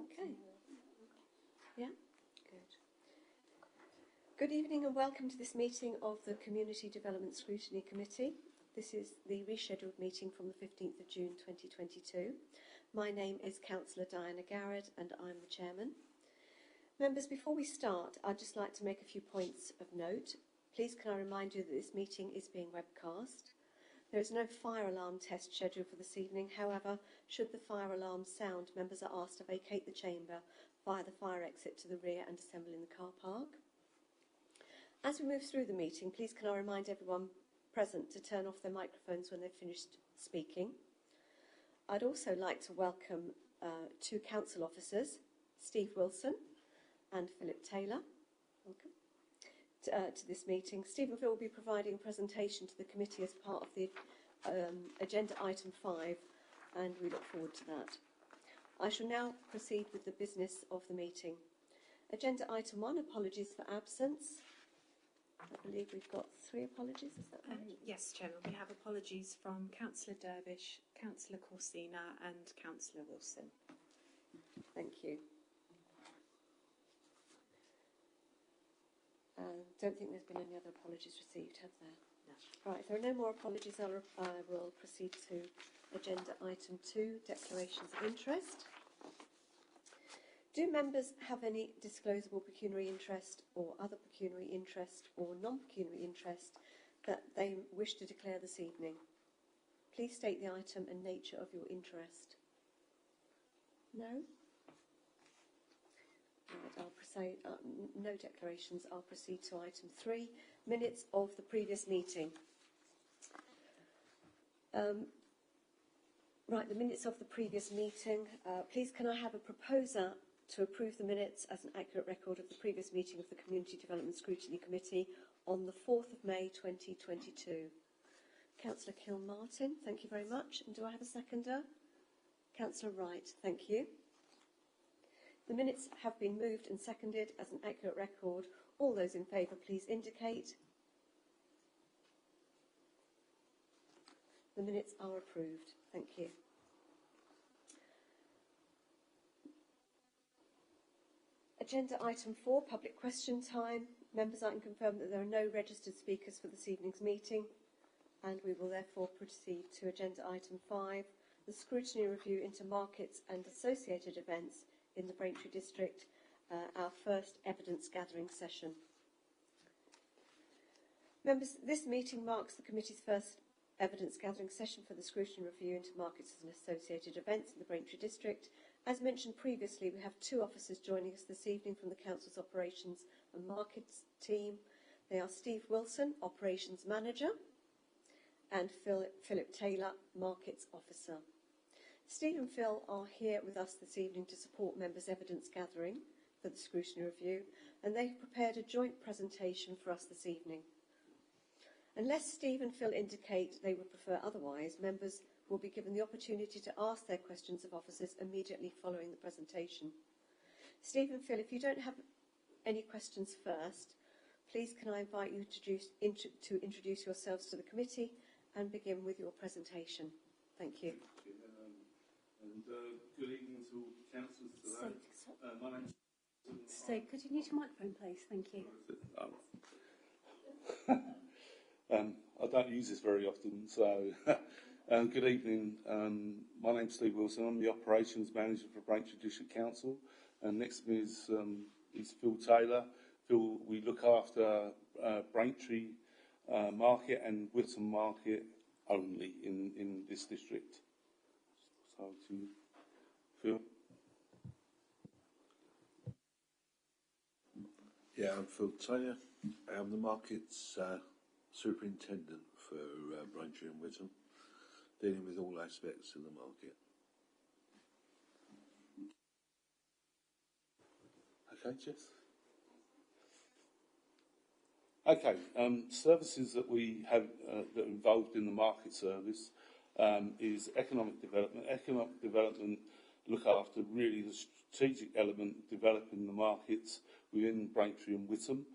Okay. Yeah, good. Good evening and welcome to this meeting of the Community Development Scrutiny Committee. This is the rescheduled meeting from the 15th of June 2022. My name is Councillor Diana Garrett and I'm the chairman. Members, before we start, I'd just like to make a few points of note. Please can I remind you that this meeting is being webcast. There is no fire alarm test scheduled for this evening. However, should the fire alarm sound, members are asked to vacate the chamber via the fire exit to the rear and assemble in the car park. As we move through the meeting, please can I remind everyone present to turn off their microphones when they've finished speaking. I'd also like to welcome two council officers, Steve Wilson and Philip Taylor. Welcome. To this meeting. Steve and Phil will be providing a presentation to the committee as part of the agenda item 5 and we look forward to that. I shall now proceed with the business of the meeting. Agenda item 1, apologies for absence. I believe we've got 3 apologies, is that right? Yes, Chairman, we have apologies from Councillor Dervish, Councillor Corsina and Councillor Wilson. Thank you. Don't think there's been any other apologies received, have there? No. Right, if there are no more apologies, I will proceed to agenda item 2, declarations of interest. Do members have any disclosable pecuniary interest or other pecuniary interest or non-pecuniary interest that they wish to declare this evening? Please state the item and nature of your interest. No? Right, I'll proceed, no declarations. I'll proceed to item 3, minutes of the previous meeting. Right, the minutes of the previous meeting. Please can I have a proposer to approve the minutes as an accurate record of the previous meeting of the Community Development Scrutiny Committee on the 4th of May 2022. Councillor Kilmartin, thank you very much. And do I have a seconder? Councillor Wright, thank you. The minutes have been moved and seconded as an accurate record. All those in favour, please indicate. The minutes are approved. Thank you. Agenda item 4, public question time. Members, I can confirm that there are no registered speakers for this evening's meeting, and we will therefore proceed to agenda item 5, the scrutiny review into markets and associated events in the Braintree district, our first evidence gathering session. Members, this meeting marks the committee's first evidence gathering session for the scrutiny review into markets and associated events in the Braintree district. As mentioned previously, we have 2 officers joining us this evening from the council's operations and markets team. They are Steve Wilson, operations manager, and Philip Taylor, markets officer. Steve and Phil are here with us this evening to support members' evidence gathering for the scrutiny review, and they've prepared a joint presentation for us this evening. Unless Steve and Phil indicate they would prefer otherwise, members will be given the opportunity to ask their questions of officers immediately following the presentation. Steve and Phil, if you don't have any questions first, please can I invite you to introduce yourselves to the committee and begin with your presentation. Thank you. Good evening to all councillors today. My name's... So, could you use your microphone, please? Thank you. I don't use this very often, so good evening. My name's Steve Wilson. I'm the operations manager for Braintree District Council, and next to me is Phil Taylor. Phil, we look after Braintree Market and Whitman Market only in this district. So to Phil. Yeah, I'm Phil Taylor. I'm the markets superintendent for Braintree and Whitman, dealing with all aspects of the market. Okay, Jess? Okay, services that we have that are involved in the market service is economic development. Economic development look after really the strategic element of developing the markets within Braintree and Whitman.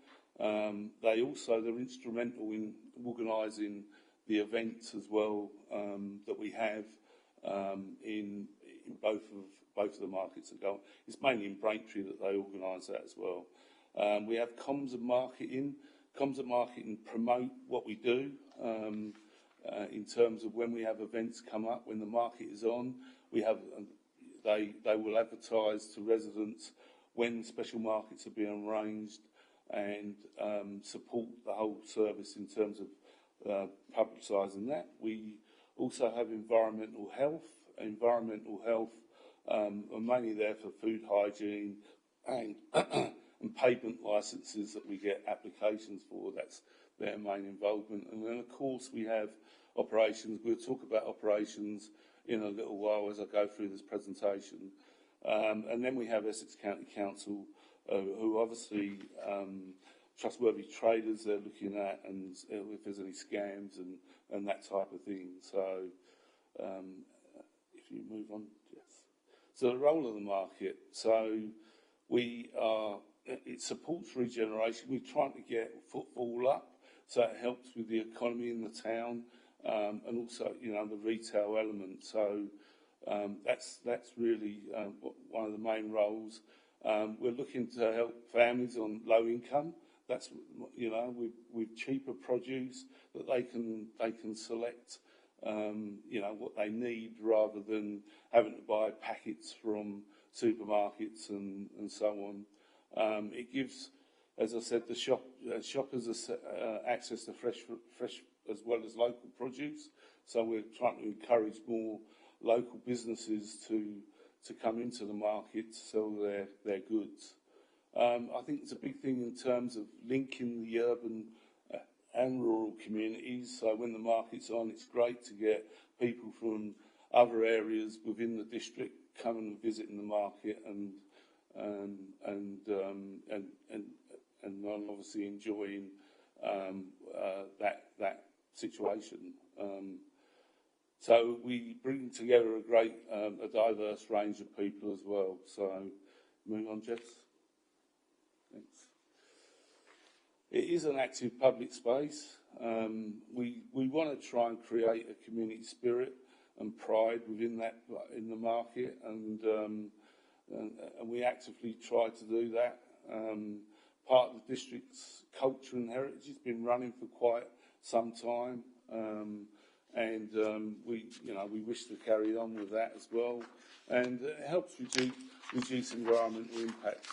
They're instrumental in organising the events as well that we have in both of both of the markets that go. It's mainly in Braintree that they organise that as well. We have comms and marketing. Comms and marketing promote what we do in terms of when we have events come up, when the market is on. We have they will advertise to residents when special markets are being arranged and support the whole service in terms of publicising that. We also have environmental health. Environmental health are mainly there for food hygiene and and pavement licences that we get applications for. That's their main involvement. And then, of course, we have operations. We'll talk about operations in a little while as I go through this presentation. And then we have Essex County Council, who obviously trustworthy traders they're looking at, and if there's any scams and that type of thing. So if you move on, yes. So the role of the market. So it supports regeneration. We're trying to get footfall up, so it helps with the economy in the town, and also, the retail element. So that's really one of the main roles. We're looking to help families on low income. That's with cheaper produce that they can select what they need rather than having to buy packets from supermarkets and so on. It gives, as I said, the shoppers access to fresh as well as local produce. So we're trying to encourage more local businesses to come into the market to sell their goods. I think it's a big thing in terms of linking the urban and rural communities. So when the market's on, it's great to get people from other areas within the district coming and visiting the market and obviously enjoying that situation. So we bring together a diverse range of people as well. So move on, Jess. Thanks. It is an active public space. We want to try and create a community spirit and pride within the market, and we actively try to do that. Part of the district's culture and heritage has been running for quite some time, and we wish to carry on with that as well. And it helps reduce environmental impact.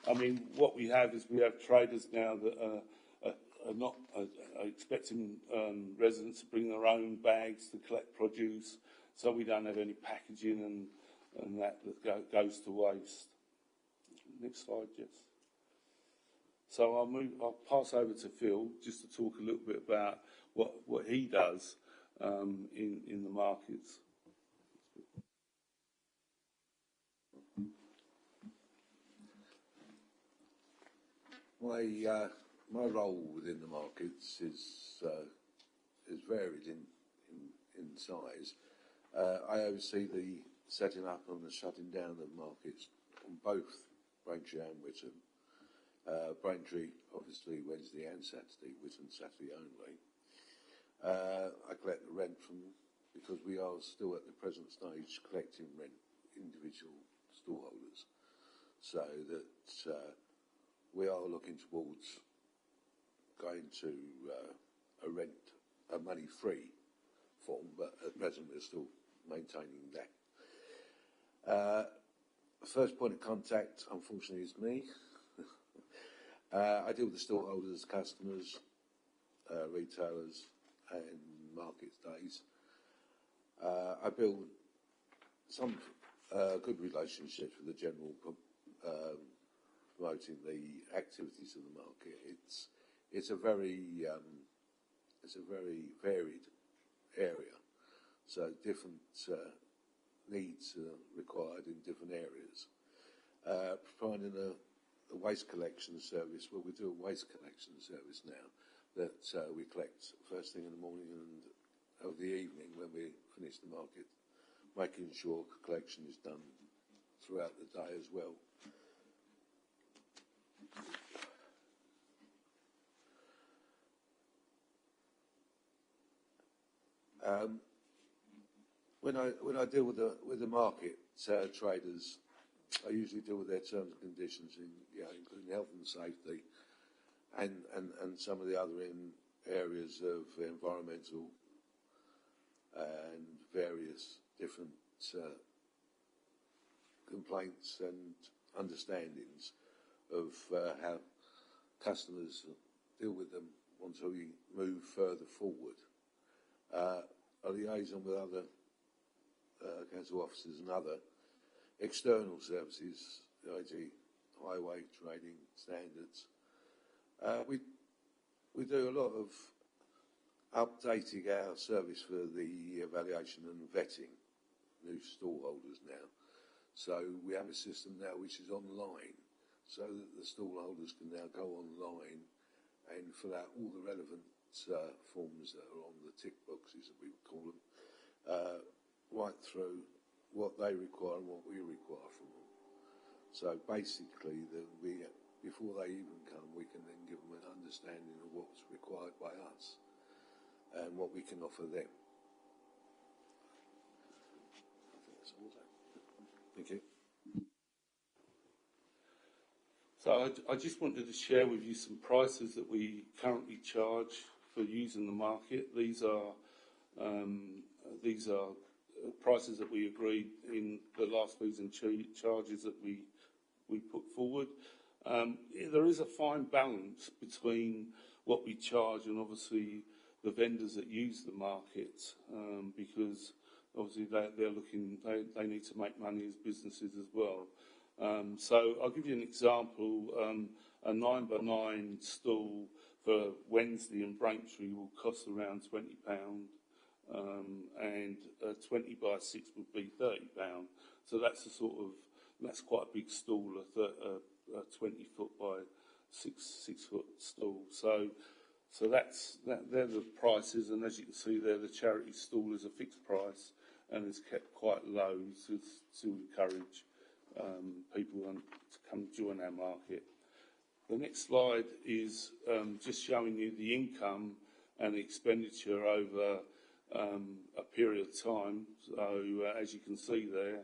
I mean, what we have is we have traders now that are expecting residents to bring their own bags to collect produce, so we don't have any packaging and that goes to waste. Next slide, Jess. So I'll pass over to Phil just to talk a little bit about what he does in the markets. My role within the markets is varied in size. I oversee the setting up and the shutting down of markets on both Braintree and Whitman. Braintree, obviously, Wednesday and Saturday, Whitman Saturday only. I collect the rent because we are still at the present stage collecting rent individual storeholders, so that we are looking towards going to a money-free form, but at present we're still maintaining that. First point of contact, unfortunately, is me. I deal with the storeholders, customers, retailers, and market days. I build some good relationships with the general promoting the activities of the market. It's a very varied area, so different needs are required in different areas. Providing a waste collection service, well, we do a waste collection service now that we collect first thing in the morning and of the evening when we finish the market, making sure collection is done throughout the day as well. When I deal with the market, traders, I usually deal with their terms and conditions, including health and safety, and some of the other areas of environmental and various different complaints and understandings of how customers deal with them once we move further forward. A liaison with other council officers and other external services, e.g. highway trading standards. We do a lot of updating our service for the evaluation and vetting new stall holders now. So we have a system now which is online, so that the stall holders can now go online and fill out all the relevant forms that are on the tick boxes, that we would call them, right through what they require and what we require from them. So basically, before they even come, we can then give them an understanding of what's required by us and what we can offer them. Thank you. So I just wanted to share with you some prices that we currently charge for using the market. These are prices that we agreed in the last fees and charges that we put forward. There is a fine balance between what we charge and obviously the vendors that use the market, because obviously they're looking, they need to make money as businesses as well. So I'll give you an example. A 9x9 stall for Wednesday in Braintree will cost around £20, and a 20x6 would be £30. So that's that's quite a big stall, a 20 foot by 6 foot stall. So they're the prices, and as you can see there, the charity stall is a fixed price and is kept quite low to encourage people to come join our market. The next slide is just showing you the income and the expenditure over a period of time. So as you can see there,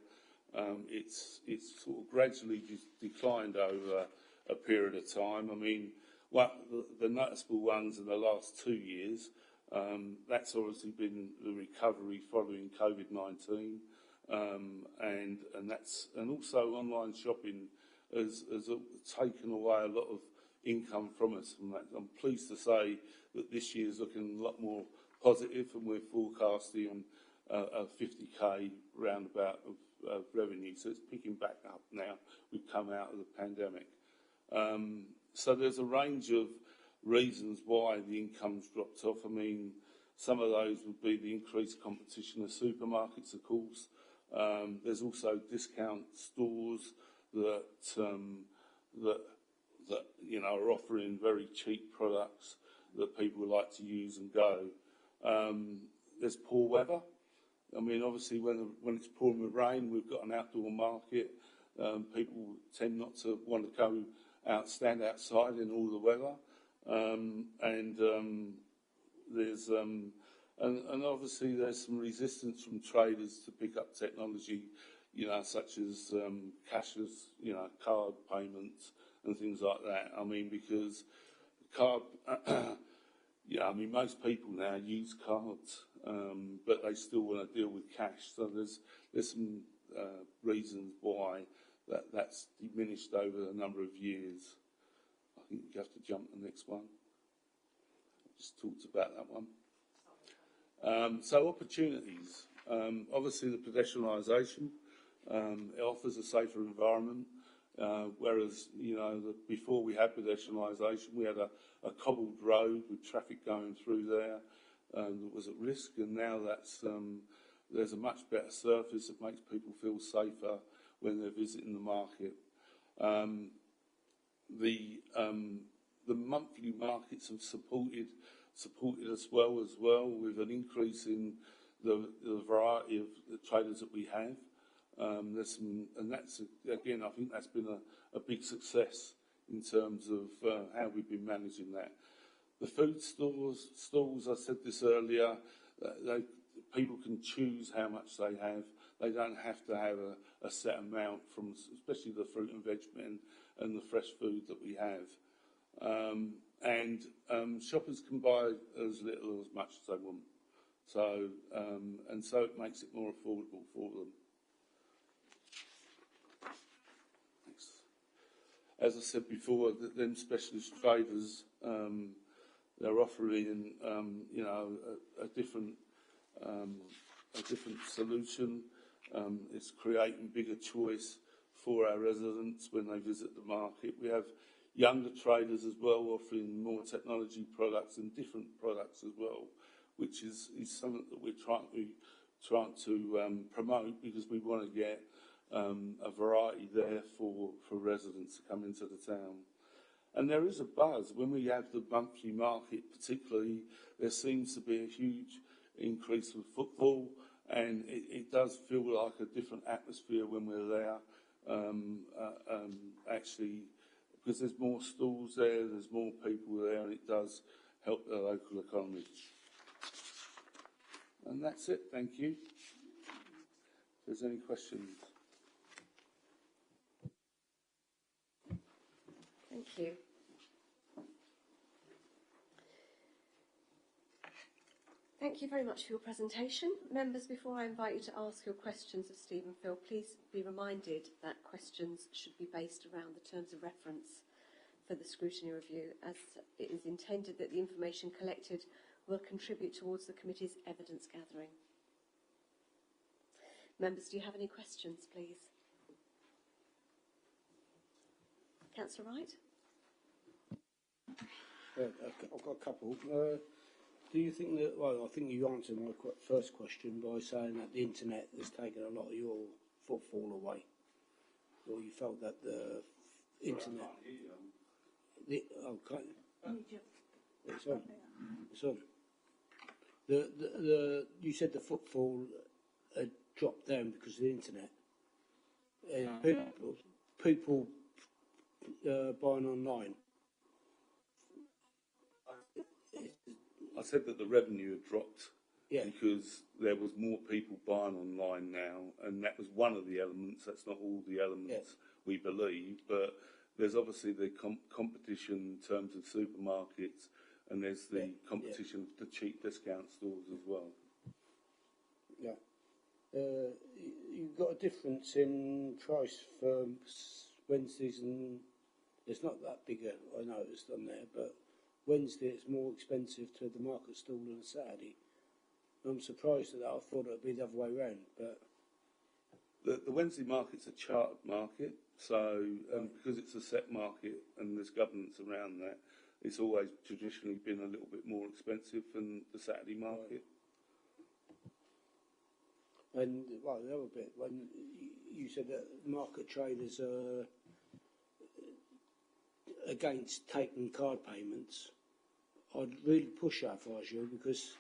it's sort of gradually declined over a period of time. I mean, the noticeable ones in the last 2 years, that's obviously been the recovery following COVID-19, and also online shopping has taken away a lot of income from us. And I'm pleased to say that this year is looking a lot more positive, and we're forecasting a 50k roundabout of revenue. So it's picking back up now. We've come out of the pandemic. So there's a range of reasons why the income's dropped off. I mean, some of those would be the increased competition of supermarkets, of course. There's also discount stores that are offering very cheap products that people like to use and go. There's poor weather. I mean, obviously, when it's pouring with rain, we've got an outdoor market. People tend not to want to go stand outside in all the weather, and obviously there's some resistance from traders to pick up technology, such as cashless, card payments and things like that. I mean, because most people now use cards, but they still want to deal with cash. So there's some reasons why that's diminished over a number of years. I think you have to jump to the next one. I just talked about that one. So opportunities. Obviously the pedestrianisation, it offers a safer environment, whereas, before we had pedestrianisation, we had a cobbled road with traffic going through there that was at risk, and now there's a much better surface that makes people feel safer when they're visiting the market. The monthly markets have supported us well with an increase in the variety of the traders that we have. And that's again, I think that's been a big success in terms of how we've been managing that. The food stalls, I said this earlier, people can choose how much they have. they don't have to have a set amount from, especially the fruit and veg men and the fresh food that we have. And shoppers can buy as little or as much as they want. So, and so it makes it more affordable for them. Thanks. As I said before, them specialist traders, they're offering, a different solution. It's creating bigger choice for our residents when they visit the market. We have younger traders as well, offering more technology products and different products as well, which is something that we're trying to promote, because we want to get a variety there for residents to come into the town. And there is a buzz. When we have the monthly market particularly, there seems to be a huge increase of footfall, and it does feel like a different atmosphere when we're there, actually, because there's more stalls there, there's more people there, and it does help the local economy. And that's it, thank you. If there's any questions. Thank you. Thank you very much for your presentation. Members, before I invite you to ask your questions of Steve and Phil, please be reminded that questions should be based around the terms of reference for the scrutiny review, as it is intended that the information collected will contribute towards the committee's evidence gathering. Members, do you have any questions, please? Councillor Wright? I've got a couple. Do you think that, well, I think you answered my first question by saying that the internet has taken a lot of your footfall away, or you felt that the internet... It's on. It's on. You said the footfall had dropped down because of the internet. People buying online. I said that the revenue had dropped because there was more people buying online now, and that was one of the elements. That's not all the elements we believe, but there's obviously the competition in terms of supermarkets, and there's the competition of the cheap discount stores as well. Yeah. You've got a difference in price for Wednesdays, and it's not that big, I noticed on there, but Wednesday it's more expensive to the market stall than a Saturday. I'm surprised at that. I thought it would be the other way round, but... The Wednesday market's a chartered market, so because it's a set market and there's governance around that, it's always traditionally been a little bit more expensive than the Saturday market. And, well, the other bit, when you said that market traders are against taking card payments, I'd really push that if I was you, because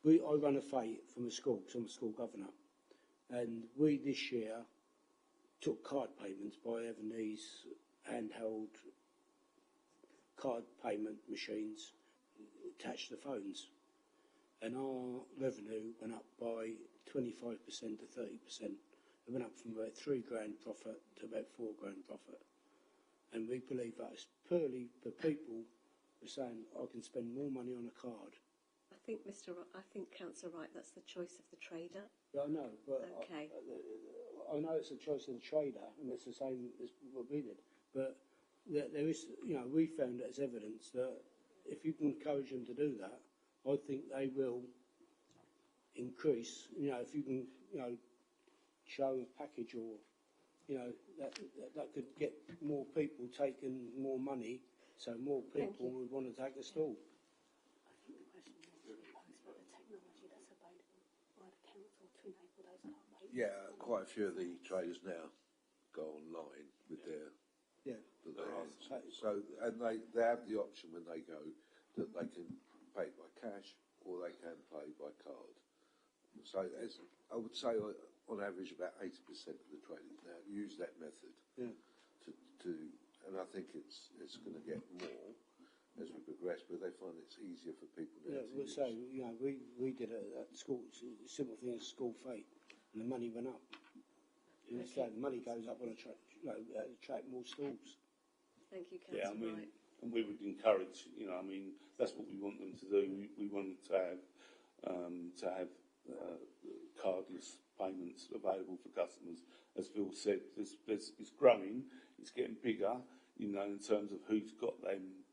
I run a fete from a school, because I'm a school governor, and we this year took card payments by having these handheld card payment machines attached to phones, and our revenue went up by 25% to 30%. It went up from about £3 grand profit to about £4 grand profit. And we believe that is purely the people who are saying, I can spend more money on a card. I think Councillor Wright, that's the choice of the trader. Yeah, I know, but okay. I know it's a choice of the trader, and it's the same as what we did. But there is, we found it as evidence that if you can encourage them to do that, I think they will increase. If you can, show a package, or that could get more people taking more money, so more people would want to take a stall. I think the question is about the technology that's available by the council to enable those card payments. Yeah, quite a few of the traders now go online with their hands. So, and they have the option when they go that they can pay by cash or they can pay by card. So, as I would say, on average, about 80% of the traders now use that method. Yeah. And I think it's going to get more as we progress, but they find it's easier for people now. Yeah, we did it at school. It's a simple thing as school fete, and the money went up. So the money goes up on attract more stalls. Thank you, Yeah, Councillor I mean, Wright. and we would encourage, that's what we want them to do. We want to have cardless payments available for customers. As Phil said, it's growing, it's getting bigger, in terms of who's got them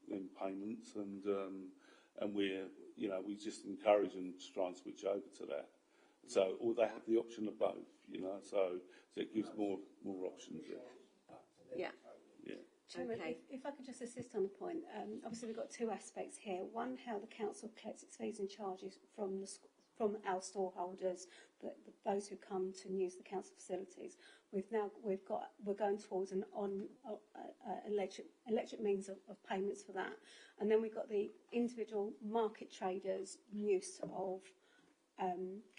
payments, and we just encourage them to try and switch over to that. So, or they have the option of both, so it gives more options. Yeah. Yeah. Chairman, Okay. if I could just assist on the point, obviously we've got two aspects here. One, how the council collects its fees and charges from our storeholders, those who come to use the council facilities. We're going towards an electric means of payments for that, and then we've got the individual market traders' use of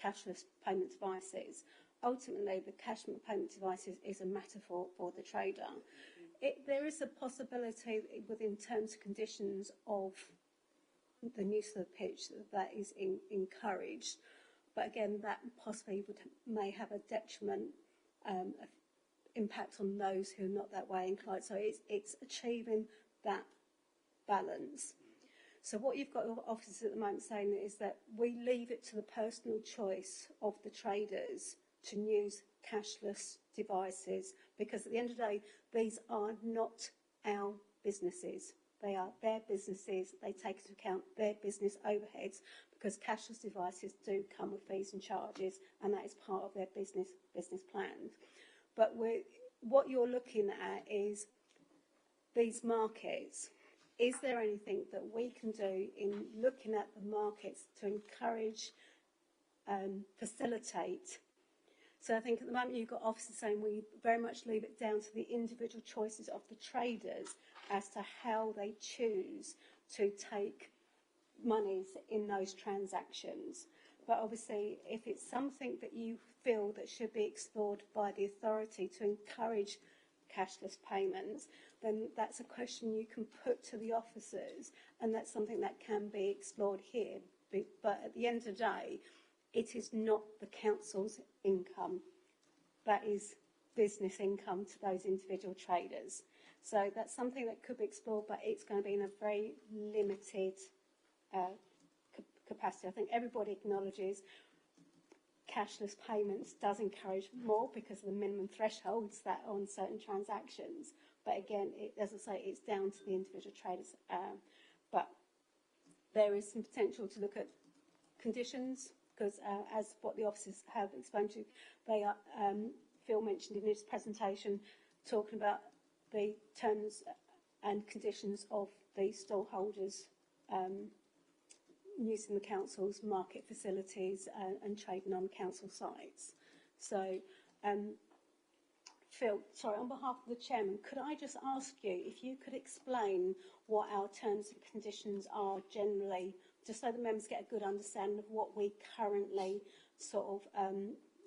cashless payment devices. Ultimately, the cash payment devices is a matter for the trader. There is a possibility within terms and conditions of the use of the pitch that is encouraged, but again, that possibly may have a detriment impact on those who are not that way inclined. So it's achieving that balance. So what you've got officers at the moment saying is that we leave it to the personal choice of the traders to use cashless devices, because at the end of the day, these are not our businesses. They are their businesses. They take into account their business overheads, because cashless devices do come with fees and charges, and that is part of their business plans. But what you're looking at is these markets. Is there anything that we can do in looking at the markets to encourage, facilitate? So I think at the moment you've got officers saying we very much leave it down to the individual choices of the traders as to how they choose to take monies in those transactions. But obviously, if it's something that you feel that should be explored by the authority to encourage cashless payments, then that's a question you can put to the officers, and that's something that can be explored here. But at the end of the day, it is not the council's income. That is business income to those individual traders. So that's something that could be explored, but it's going to be in a very limited capacity. I think everybody acknowledges cashless payments does encourage more because of the minimum thresholds that are on certain transactions. But again, as I say, it's down to the individual traders. But there is some potential to look at conditions, because as what the officers have explained to you, they are, Phil mentioned in his presentation, talking about the terms and conditions of the stallholders using the council's market facilities and trading on council sites. So, Phil, sorry, on behalf of the chairman, could I just ask you if you could explain what our terms and conditions are generally, just so the members get a good understanding of what we currently sort of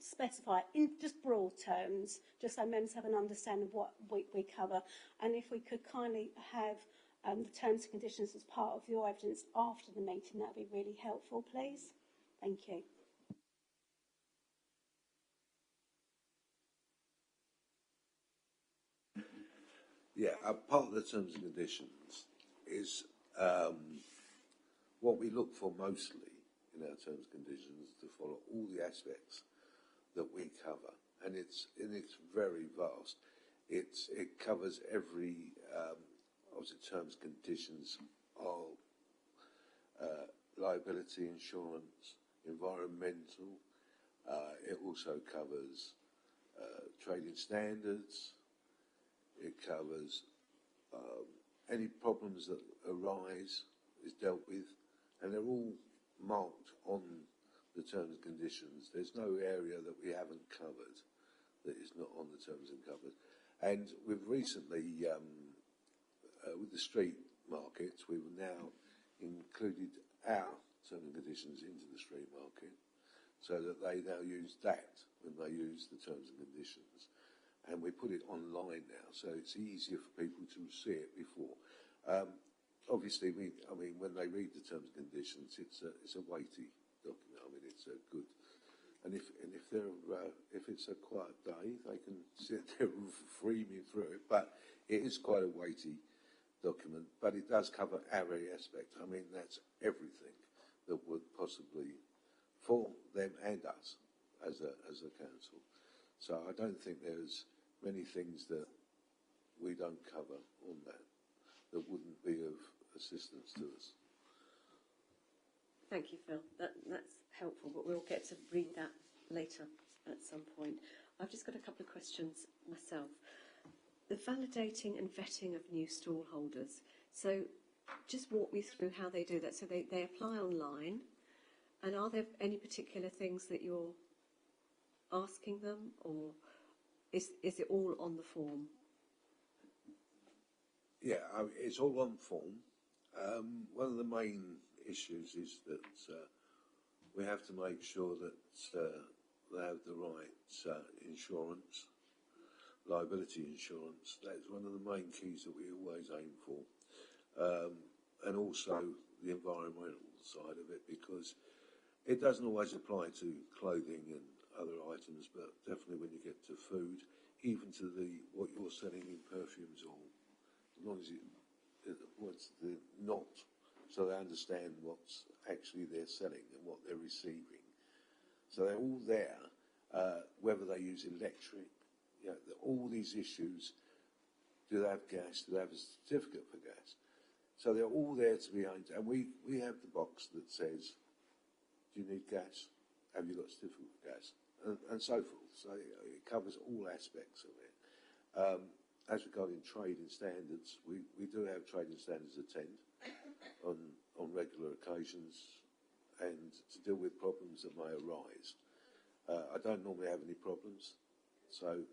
specify in just broad terms, just so members have an understanding of what we cover. And if we could kindly have the terms and conditions as part of your evidence after the meeting, that would be really helpful, please. Thank you. Yeah, part of the terms and conditions is what we look for mostly in our terms and conditions to follow all the aspects that we cover, and it's very vast. It covers every obviously terms and conditions of liability insurance, environmental. It also covers trading standards. It covers any problems that arise is dealt with, and they're all marked on the terms and conditions. There's no area that we haven't covered that is not on the terms and covered. And we've recently, with the street markets, we've now included our terms and conditions into the street market, so that they now use that when they use the terms and conditions. And we put it online now, so it's easier for people to see it before. Obviously, when they read the terms and conditions, it's a weighty document. I mean, it's a good And if it's a quiet day, they can sit there reaming through it. But it is quite a weighty document, but it does cover every aspect. I mean, that's everything that would possibly, for them and us as a council. So I don't think there's many things that we don't cover on that wouldn't be of assistance to us. Thank you, Phil. That's helpful, but we'll get to read that later at some point. I've just got a couple of questions myself. The validating and vetting of new stall holders. So just walk me through how they do that. So they apply online, and are there any particular things that you're asking them, or is it all on the form? Yeah, it's all on form. One of the main issues is that we have to make sure that they have the right insurance, liability insurance. That's one of the main keys that we always aim for. And also the environmental side of it, because it doesn't always apply to clothing and other items, but definitely when you get to food, even to what you're selling in perfumes, or as long as what's the not, so they understand what's actually they're selling and what they're receiving. So they're all there, whether they use electric, all these issues. Do they have gas? Do they have a certificate for gas? So they're all there to be aimed, and we have the box that says, do you need gas? Have you got a certificate for gas? And so forth. So it covers all aspects of it. As regarding trading standards, we do have trading standards attend on regular occasions, and to deal with problems that may arise. I don't normally have any problems, so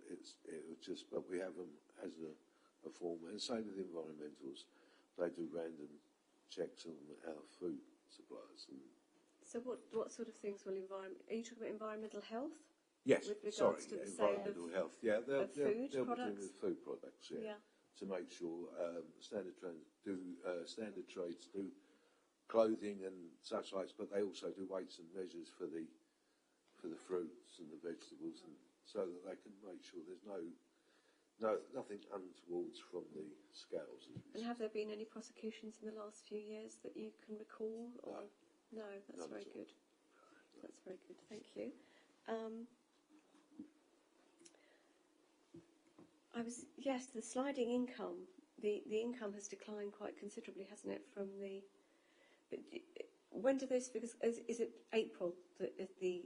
but we have them as a form. And same with environmentals. They do random checks on our food suppliers. So what sort of things will are you talking about environmental health? Yes, with regards to the sale environmental health. Yeah, they'll food be products? doing with food products. Yeah. To make sure standard trades do clothing and such like, but they also do weights and measures for the fruits and the vegetables, and so that they can make sure there's nothing untowards from the scales. And have there been any prosecutions in the last few years that you can recall? Or? No, that's very good. That's very good. Thank you. The sliding income. The income has declined quite considerably, hasn't it? But when do those figures? Is it April that is the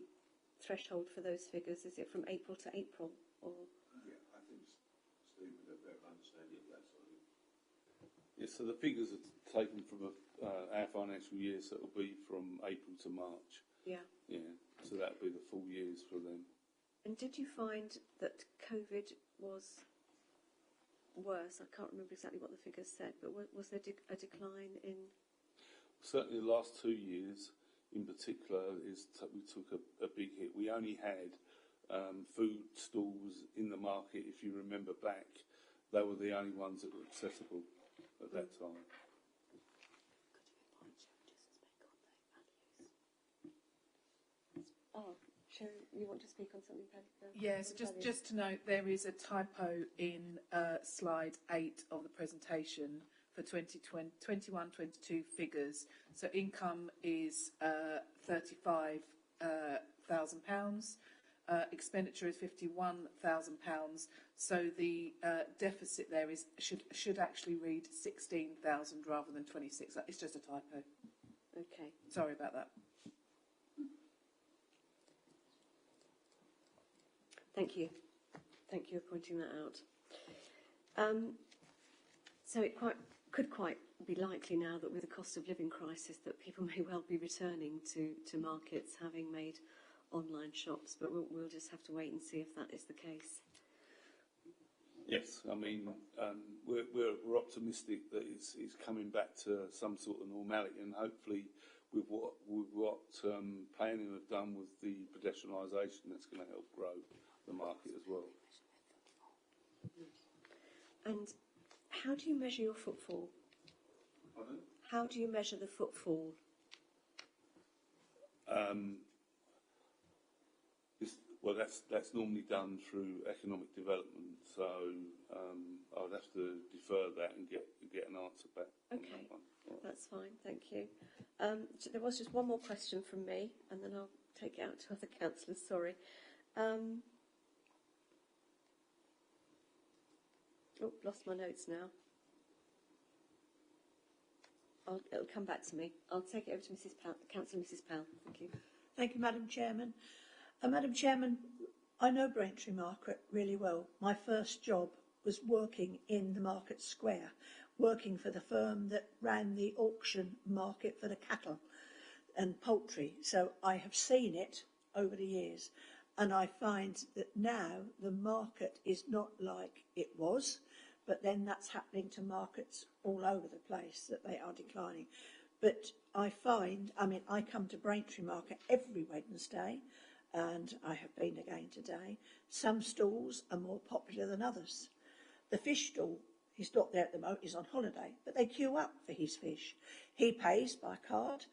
threshold for those figures? Is it from April to April, or? Yeah, I think Steve would have better understanding of that sort of. Yeah, so the figures are taken from our financial year, so it'll be from April to March. Yeah. Yeah, so that'll be the full years for them. And did you find that COVID was worse? I can't remember exactly what the figures said, but was there a decline in? Certainly the last 2 years in particular we took a big hit. We only had food stalls in the market, if you remember back. They were the only ones that were accessible at that time. Oh, Sharon, you want to speak on something, Patty? Yes, just to note, there is a typo in slide 8 of the presentation for 21-22 figures. So income is £35,000. Expenditure is £51,000. So the deficit there should actually read 16,000 rather than 26. It's just a typo. Okay. Sorry about that. Thank you. Thank you for pointing that out. So it could quite be likely now that with the cost of living crisis that people may well be returning to markets having made online shops, but we'll just have to wait and see if that is the case. Yes, I mean, we're optimistic that it's coming back to some sort of normality, and hopefully with what planning have done with the pedestrianisation, that's going to help grow the market as well. And how do you measure your footfall? Pardon? How do you measure the footfall? Well, that's normally done through economic development, so I'd have to defer that and get an answer back. Okay, on that one. All right. that's fine, thank you. So there was just one more question from me, and then I'll take it out to other councillors, sorry. Lost my notes now. It'll come back to me. I'll take it over to Councillor Mrs Powell. Thank you. Thank you, Madam Chairman. Madam Chairman, I know Braintree Market really well. My first job was working in the market square, working for the firm that ran the auction market for the cattle and poultry. So I have seen it over the years, and I find that now the market is not like it was, but then that's happening to markets all over the place, that they are declining. But I find, I come to Braintree Market every Wednesday, and I have been again today. Some stalls are more popular than others. The fish stall, he's not there at the moment, he's on holiday, but they queue up for his fish. He pays by card.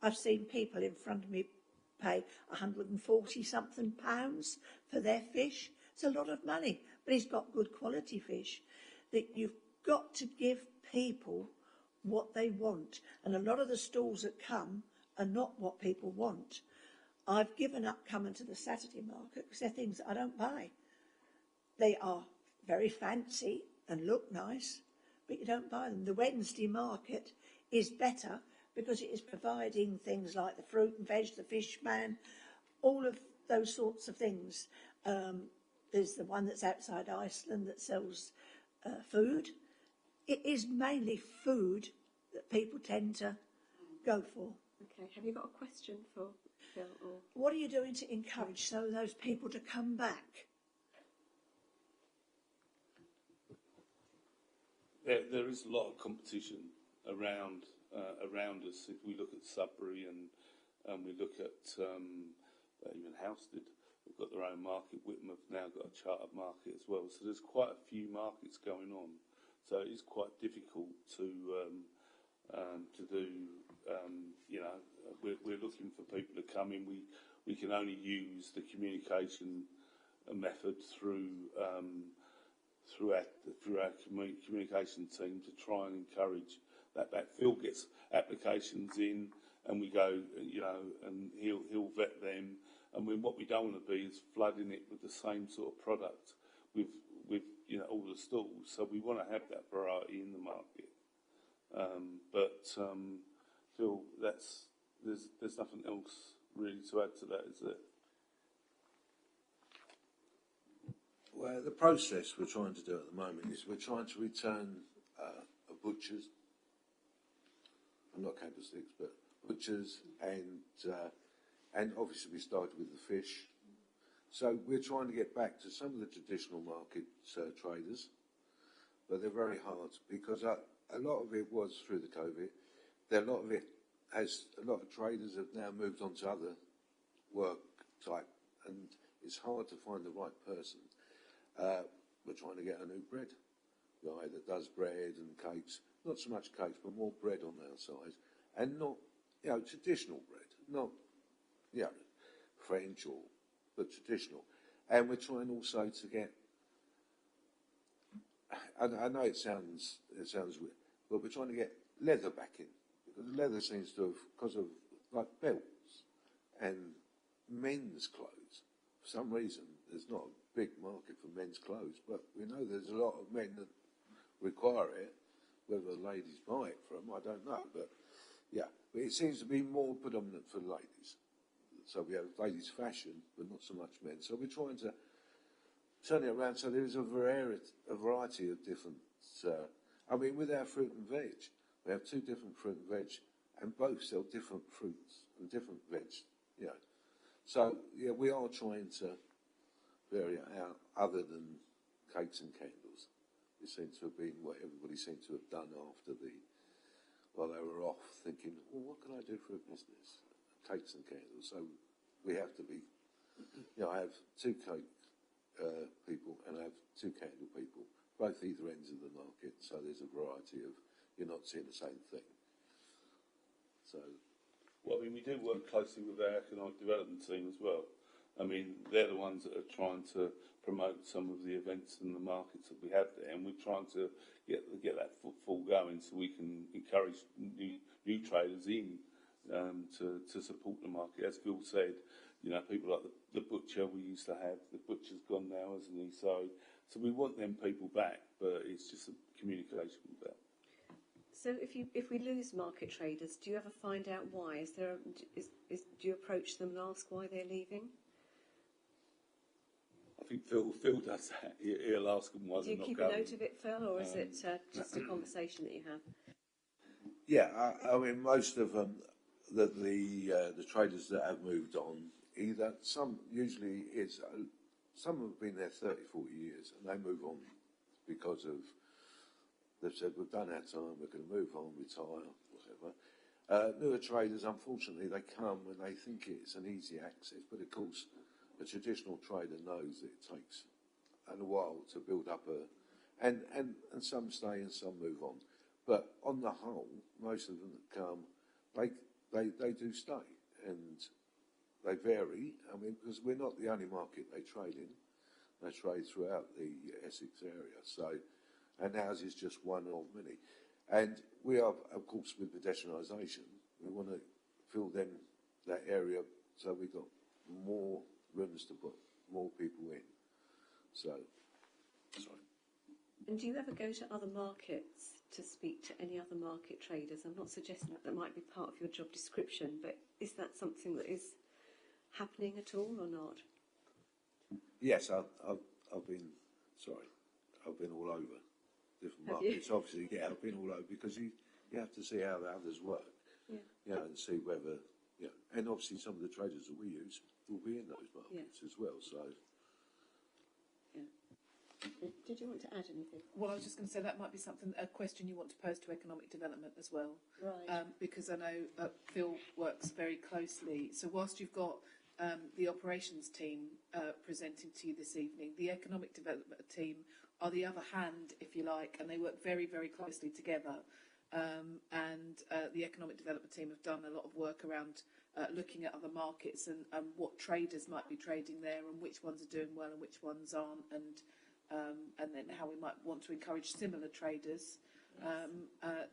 I've seen people in front of me pay £140-something for their fish. It's a lot of money, but he's got good quality fish. That you've got to give people what they want, and a lot of the stalls that come are not what people want. I've given up coming to the Saturday market because they're things that I don't buy. They are very fancy and look nice, but you don't buy them. The Wednesday market is better because it is providing things like the fruit and veg, the fish man, all of those sorts of things. There's the one that's outside Iceland that sells food. It is mainly food that people tend to go for. Okay, have you got a question for Phil? Or? What are you doing to encourage those people to come back? There is a lot of competition around us. If we look at Sudbury and we look at even Housestead, they've got their own market. Whitman have now got a chartered market as well. So there's quite a few markets going on. So it is quite difficult to do. We're looking for people to come in. We can only use the communication method through our communication team to try and encourage that. Phil gets applications in, and we go, and he'll vet them. And what we don't want to be is flooding it with the same sort of product with all the stalls. So we want to have that variety in the market. Phil, there's nothing else really to add to that, is there? Well, the process we're trying to do at the moment is we're trying to return a butcher's, not candlesticks, but butchers, and obviously we started with the fish. So we're trying to get back to some of the traditional market traders, but they're very hard because a lot of it was through the COVID. A lot of traders have now moved on to other work type, and it's hard to find the right person. We're trying to get a new bread guy that does bread and cakes, not so much cakes, but more bread on our side, and not, traditional bread, not, French but traditional. And we're trying also to get, I know it sounds weird, but we're trying to get leather back in, because leather seems to have, because of like belts and men's clothes, for some reason there's not a big market for men's clothes, but we know there's a lot of men that require it. Whether ladies buy it from, I don't know, but it seems to be more predominant for ladies. So we have ladies' fashion, but not so much men. So we're trying to turn it around so there is a variety of different. With our fruit and veg, we have two different fruit and veg, and both sell different fruits and different veg. So we are trying to vary it out other than cakes and candles. It seems to have been what everybody seemed to have done while they were off, thinking, well, what can I do for a business? Cakes and candles. So we have to be, I have two cake people and I have two candle people, both either ends of the market. So there's a variety of, you're not seeing the same thing. So. Well, we do work closely with our economic development team as well. I mean, they're the ones that are trying to promote some of the events and the markets that we have there, and we're trying to get that footfall going so we can encourage new traders in to support the market. As Phil said, you know, people like the butcher we used to have, the butcher's gone now, hasn't he? So we want them people back, but it's just a communication with that. So if we lose market traders, do you ever find out why? Do you approach them and ask why they're leaving? I think Phil does that. He'll ask them why they're not going. Do you keep a note of it, Phil, or is it just a conversation that you have? Yeah, I mean, most of them, the traders that have moved on, either some usually is some have been there 30, 40 years, and they move on because of they've said we've done our time, we're going to move on, retire, whatever. Newer traders, unfortunately, they come when they think it's an easy access, but of course, a traditional trader knows that it takes a while to build up and some stay and some move on. But on the whole, most of them that come, they do stay, and they vary. I mean, because we're not the only market they trade in. They trade throughout the Essex area. So, and ours is just one of many. And we are, of course, with pedestrianisation, we want to fill that area so we've got more rooms to put more people in. So, sorry. And do you ever go to other markets to speak to any other market traders? I'm not suggesting that might be part of your job description, but is that something that is happening at all or not? Yes, I've been all over different markets. Obviously, yeah, I've been all over because you have to see how the others work, and see whether, and obviously some of the traders that we use will be in those markets as well. So, did you want to add anything? Well, I was just going to say that might be a question you want to pose to economic development as well, right? Because I know Phil works very closely. So whilst you've got the operations team presenting to you this evening, the economic development team are the other hand, if you like, and they work very, very closely together. And the economic development team have done a lot of work around looking at other markets and what traders might be trading there and which ones are doing well and which ones aren't, and then how we might want to encourage similar traders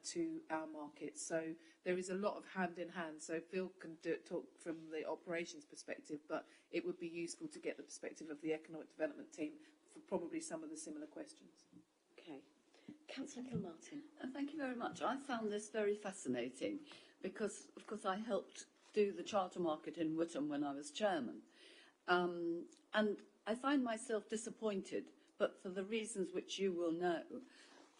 to our markets. So there is a lot of hand in hand. So Phil can talk from the operations perspective, but it would be useful to get the perspective of the economic development team for probably some of the similar questions. Okay. Councillor Kilmartin. Thank you very much. I found this very fascinating because, of course, I helped do the charter market in Whitman when I was chairman. And I find myself disappointed, but for the reasons which you will know,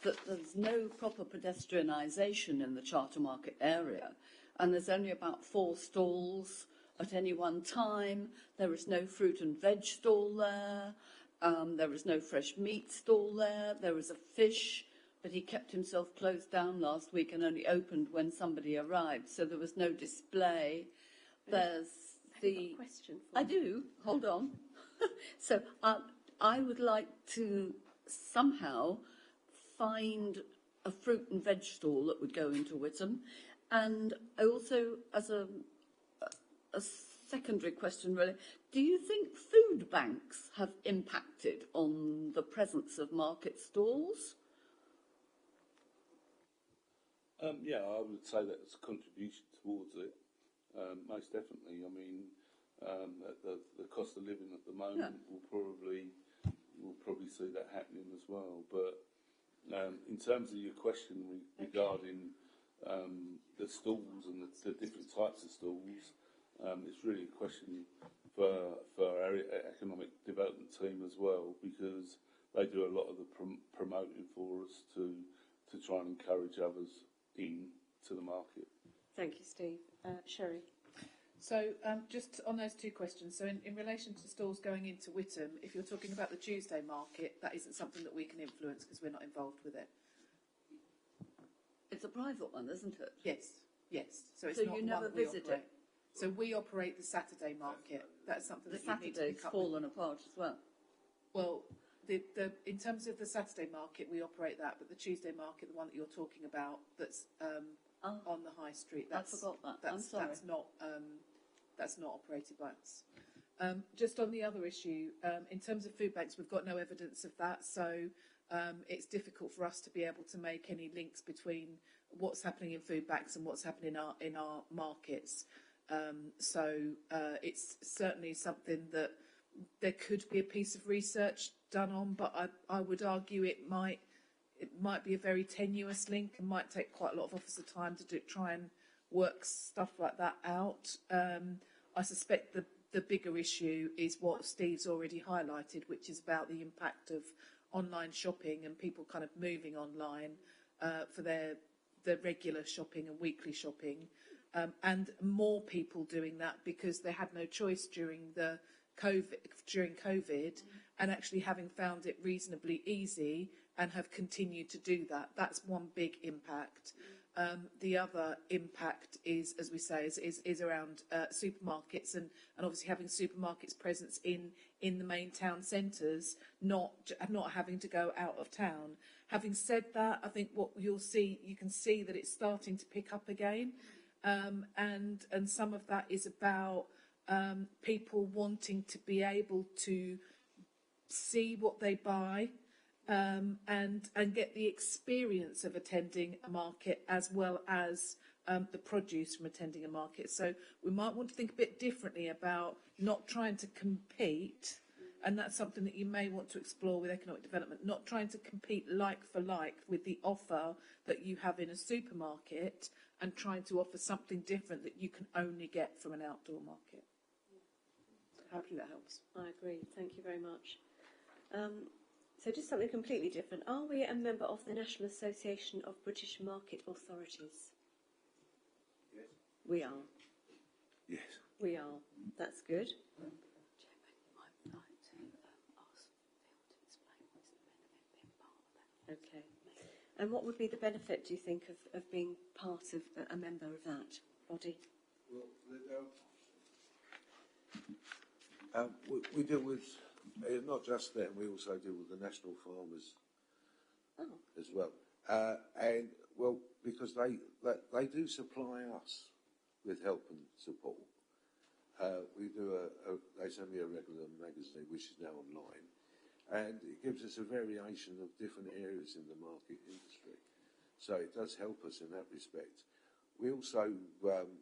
that there's no proper pedestrianisation in the charter market area, and there's only about 4 stalls at any one time. There is no fruit and veg stall there. There is no fresh meat stall there. There is a fish, but he kept himself closed down last week and only opened when somebody arrived, so there was no display. There's the... a question for I do. Hold on. So I would like to somehow find a fruit and veg stall that would go into Whittam. And I also, as a secondary question really, do you think food banks have impacted on the presence of market stalls? Yeah, I would say that's a contribution towards it, most definitely. I mean, the cost of living at the moment will probably see that happening as well. But in terms of your question regarding the stalls and the different types of stalls, it's really a question for our economic development team as well, because they do a lot of the promoting for us to try and encourage others into the market. Thank you, Steve. Sherry. So just on those 2 questions, so in relation to stalls going into Whittam, if you're talking about the Tuesday market, that isn't something that we can influence because we're not involved with it. It's a private one, isn't it? Yes. So it's so not you never visit it? So we operate the Saturday market. That's something the that you need to Saturday's pick up fallen apart as well. Well, in terms of the Saturday market, we operate that, but the Tuesday market, the one that you're talking about, that's on the high street. I forgot that. I'm sorry. That's not operated by us. Just on the other issue, in terms of food banks, we've got no evidence of that, so it's difficult for us to be able to make any links between what's happening in food banks and what's happening in our markets. So it's certainly something that there could be a piece of research done on, but I would argue it might be a very tenuous link and might take quite a lot of officer time to try and work stuff like that out. I suspect the bigger issue is what Steve's already highlighted, which is about the impact of online shopping and people kind of moving online for their regular shopping and weekly shopping, and more people doing that because they had no choice during COVID, and actually having found it reasonably easy and have continued to do that. That's one big impact. The other impact is, as we say, is around supermarkets and obviously having supermarkets presence in the main town centres, not having to go out of town. Having said that, I think what you can see that it's starting to pick up again, and some of that is about people wanting to be able to see what they buy. And get the experience of attending a market as well as the produce from attending a market. So we might want to think a bit differently about not trying to compete, and that's something that you may want to explore with economic development, not trying to compete like for like with the offer that you have in a supermarket and trying to offer something different that you can only get from an outdoor market. Hopefully that helps. I agree. Thank you very much. So just something completely different. Are we a member of the National Association of British Market Authorities? Yes. We are. Yes. We are. That's good. Chairman, I'd like to ask Phil to explain what's the benefit being part of that. Okay. And what would be the benefit, do you think, of being part of a member of that body? Well, we deal with not just them. We also deal with the national farmers as well, and well, because they do supply us with help and support. We do they send me a regular magazine which is now online, and it gives us a variation of different areas in the market industry. So it does help us in that respect. We also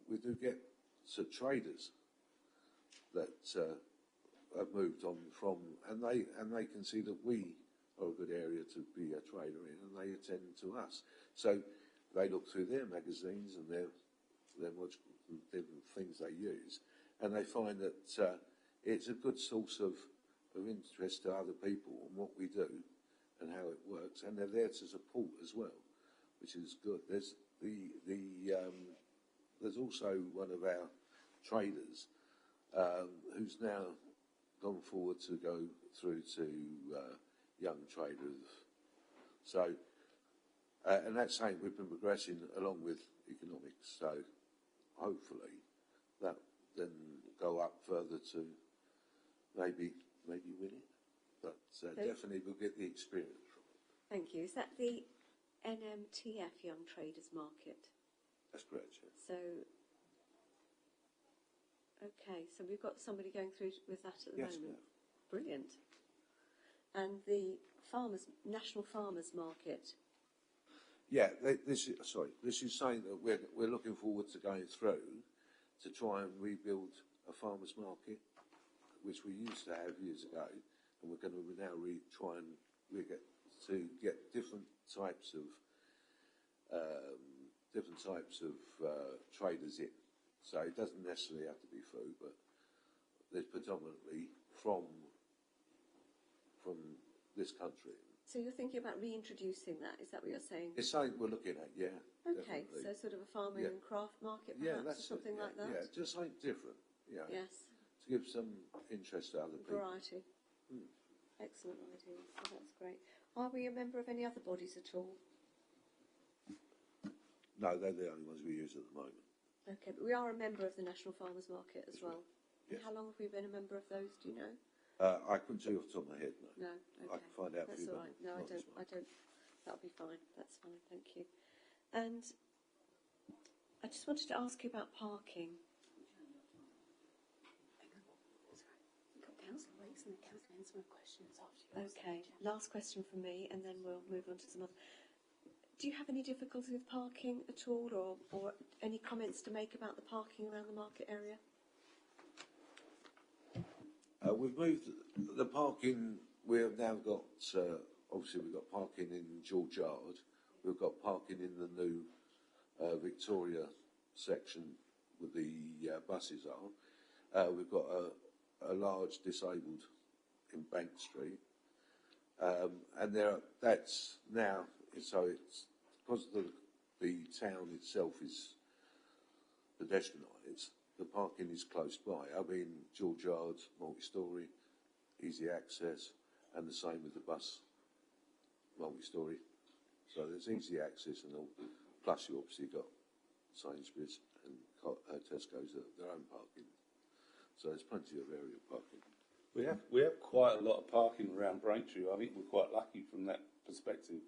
we do get traders that have moved on from, and they can see that we are a good area to be a trader in, and they attend to us. So they look through their magazines and their different things they use, and they find that it's a good source of interest to other people on what we do and how it works, and they're there to support as well, which is good. There's there's also one of our traders who's now gone forward to go through to young traders. So, and that's saying we've been progressing along with economics. So, hopefully, that then go up further to maybe win it. But definitely we'll get the experience from it. Thank you. Is that the NMTF Young Traders Market? That's correct. Yeah. So, okay, so we've got somebody going through with that at the moment. Brilliant. And the National Farmers Market. Yeah, this is saying that we're looking forward to going through to try and rebuild a farmers market, which we used to have years ago, and we're going to now try and get different types of traders in. So it doesn't necessarily have to be food, but there's predominantly from this country. So you're thinking about reintroducing that? Is that what you're saying? It's something we're looking at, yeah. Okay, definitely. so sort of a farming and craft market, perhaps, or something like that? Yeah, just something different. Yeah. Yes. To give some interest to other people. Variety. Excellent idea. Oh, that's great. Are we a member of any other bodies at all? No, they're the only ones we use at the moment. Okay, but we are a member of the National Farmers Market as well. Yes. How long have we been a member of those, do you know? I couldn't tell you off the top of my head, no. No, okay. I can find out for you. That's all right. No, I don't. That'll be fine. That's fine, thank you. And I just wanted to ask you about parking. my questions after you. Okay, last question from me, and then we'll move on to some other. Do you have any difficulty with parking at all, or any comments to make about the parking around the market area? We've moved the parking. We have now got, obviously we've got parking in George Yard. We've got parking in the new Victoria section where the buses are. We've got a large disabled in Bank Street. And that's now, so it's because the town itself is pedestrianised, the parking is close by. I mean, George Yard, multi-storey, easy access, and the same with the bus, multi-storey. So there's easy access and all. Plus you obviously got Sainsbury's and Tesco's their own parking. So there's plenty of area parking. We have quite a lot of parking around Braintree. I think we're quite lucky from that perspective.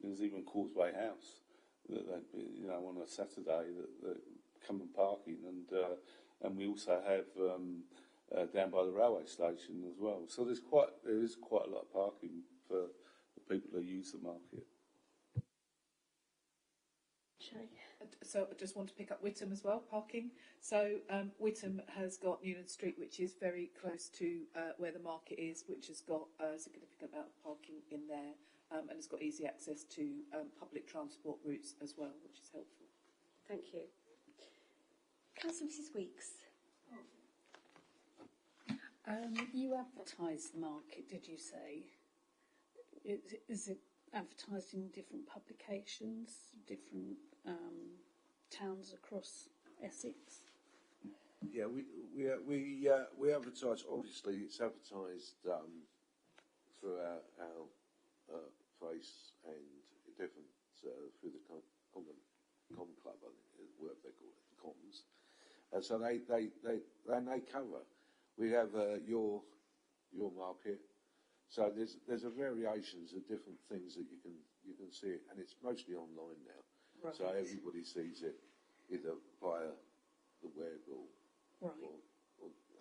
There's even Causeway House that on a Saturday that come and parking, and we also have down by the railway station as well. So there is quite a lot of parking for the people who use the market. So I just want to pick up Whittam as well, parking. So Whittam has got Newland Street, which is very close to where the market is, which has got a significant amount of parking in there, and it's got easy access to public transport routes as well, which is helpful. Thank you. Councillor Mrs Weeks. You advertise the market, did you say? Is it advertised in different publications, different towns across Essex? Yeah, we advertise. Obviously, it's advertised through our face and different through the Com Club, I think is what they call it, the Coms. And so they cover. We have your market. So there's a variations of different things that you can see it, and it's mostly online now. Right. So everybody sees it either via the web or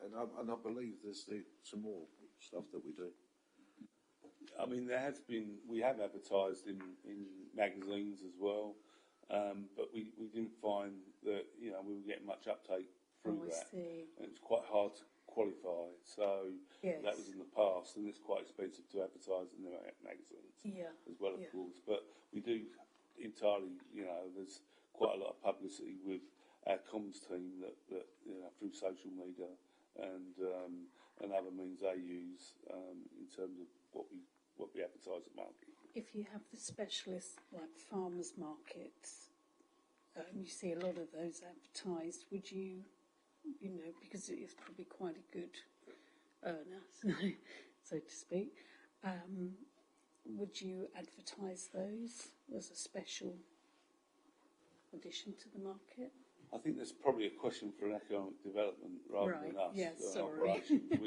and I believe there's some more stuff that we do. I mean, we have advertised in magazines as well, but we didn't find that we were getting much uptake through that. See. And it's quite hard to qualify. So yes. That was in the past, and it's quite expensive to advertise in the magazines as well, of course. But we do entirely, there's quite a lot of publicity with our comms team that through social media and other means they use in terms of what we advertise at market. If you have the specialists like farmers markets, you see a lot of those advertised, would you, because it is probably quite a good earner, so to speak, would you advertise those as a special addition to the market? I think that's probably a question for economic development rather than us. Yes, sorry. Operations.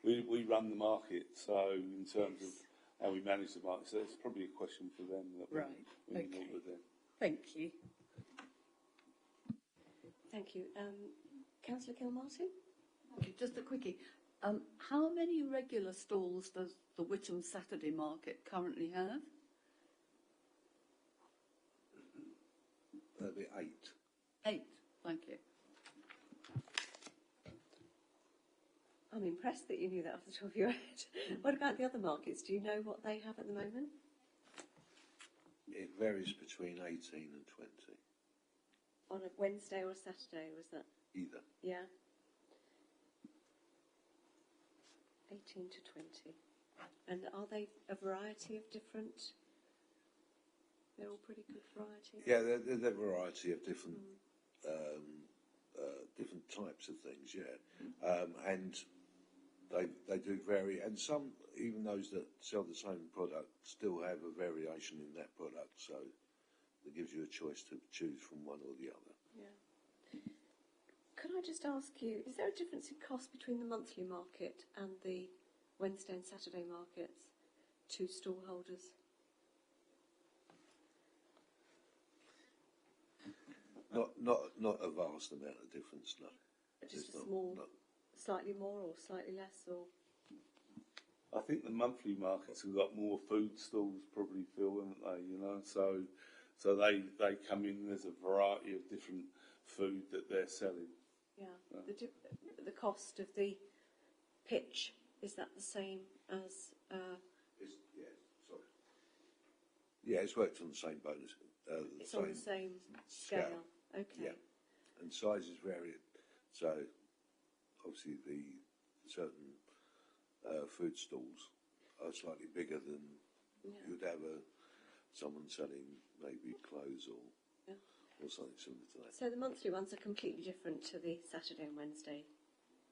we run the market, so in terms of how we manage the market, so it's probably a question for them that we meet with them. Thank you. Thank you. Councillor Kilmartin? Okay, just a quickie. How many regular stalls does the Whittam Saturday Market currently have? That'd be 8. 8, thank you. I'm impressed that you knew that off the top of your head. What about the other markets? Do you know what they have at the moment? It varies between 18 and 20. On a Wednesday or a Saturday, was that? Either. Yeah. 18 to 20. And are they a variety of different? They're all pretty good variety. Yeah, they're a variety of different different types of things. Yeah, and they do vary, and some, even those that sell the same product, still have a variation in that product. So it gives you a choice to choose from one or the other. Yeah. Could I just ask you, is there a difference in cost between the monthly market and the Wednesday and Saturday markets to stallholders? Not a vast amount of difference, no. Just a small, slightly more or slightly less, or? I think the monthly markets have got more food stalls, probably, Phil, haven't they? You know, so they come in. There's a variety of different food that they're selling. Yeah. The cost of the pitch, is that the same as? It's worked on the same bonus. It's on the same scale. Okay. Yeah, and sizes vary. So obviously the certain food stalls are slightly bigger than you'd have someone selling maybe clothes or something similar to that. So the monthly ones are completely different to the Saturday and Wednesday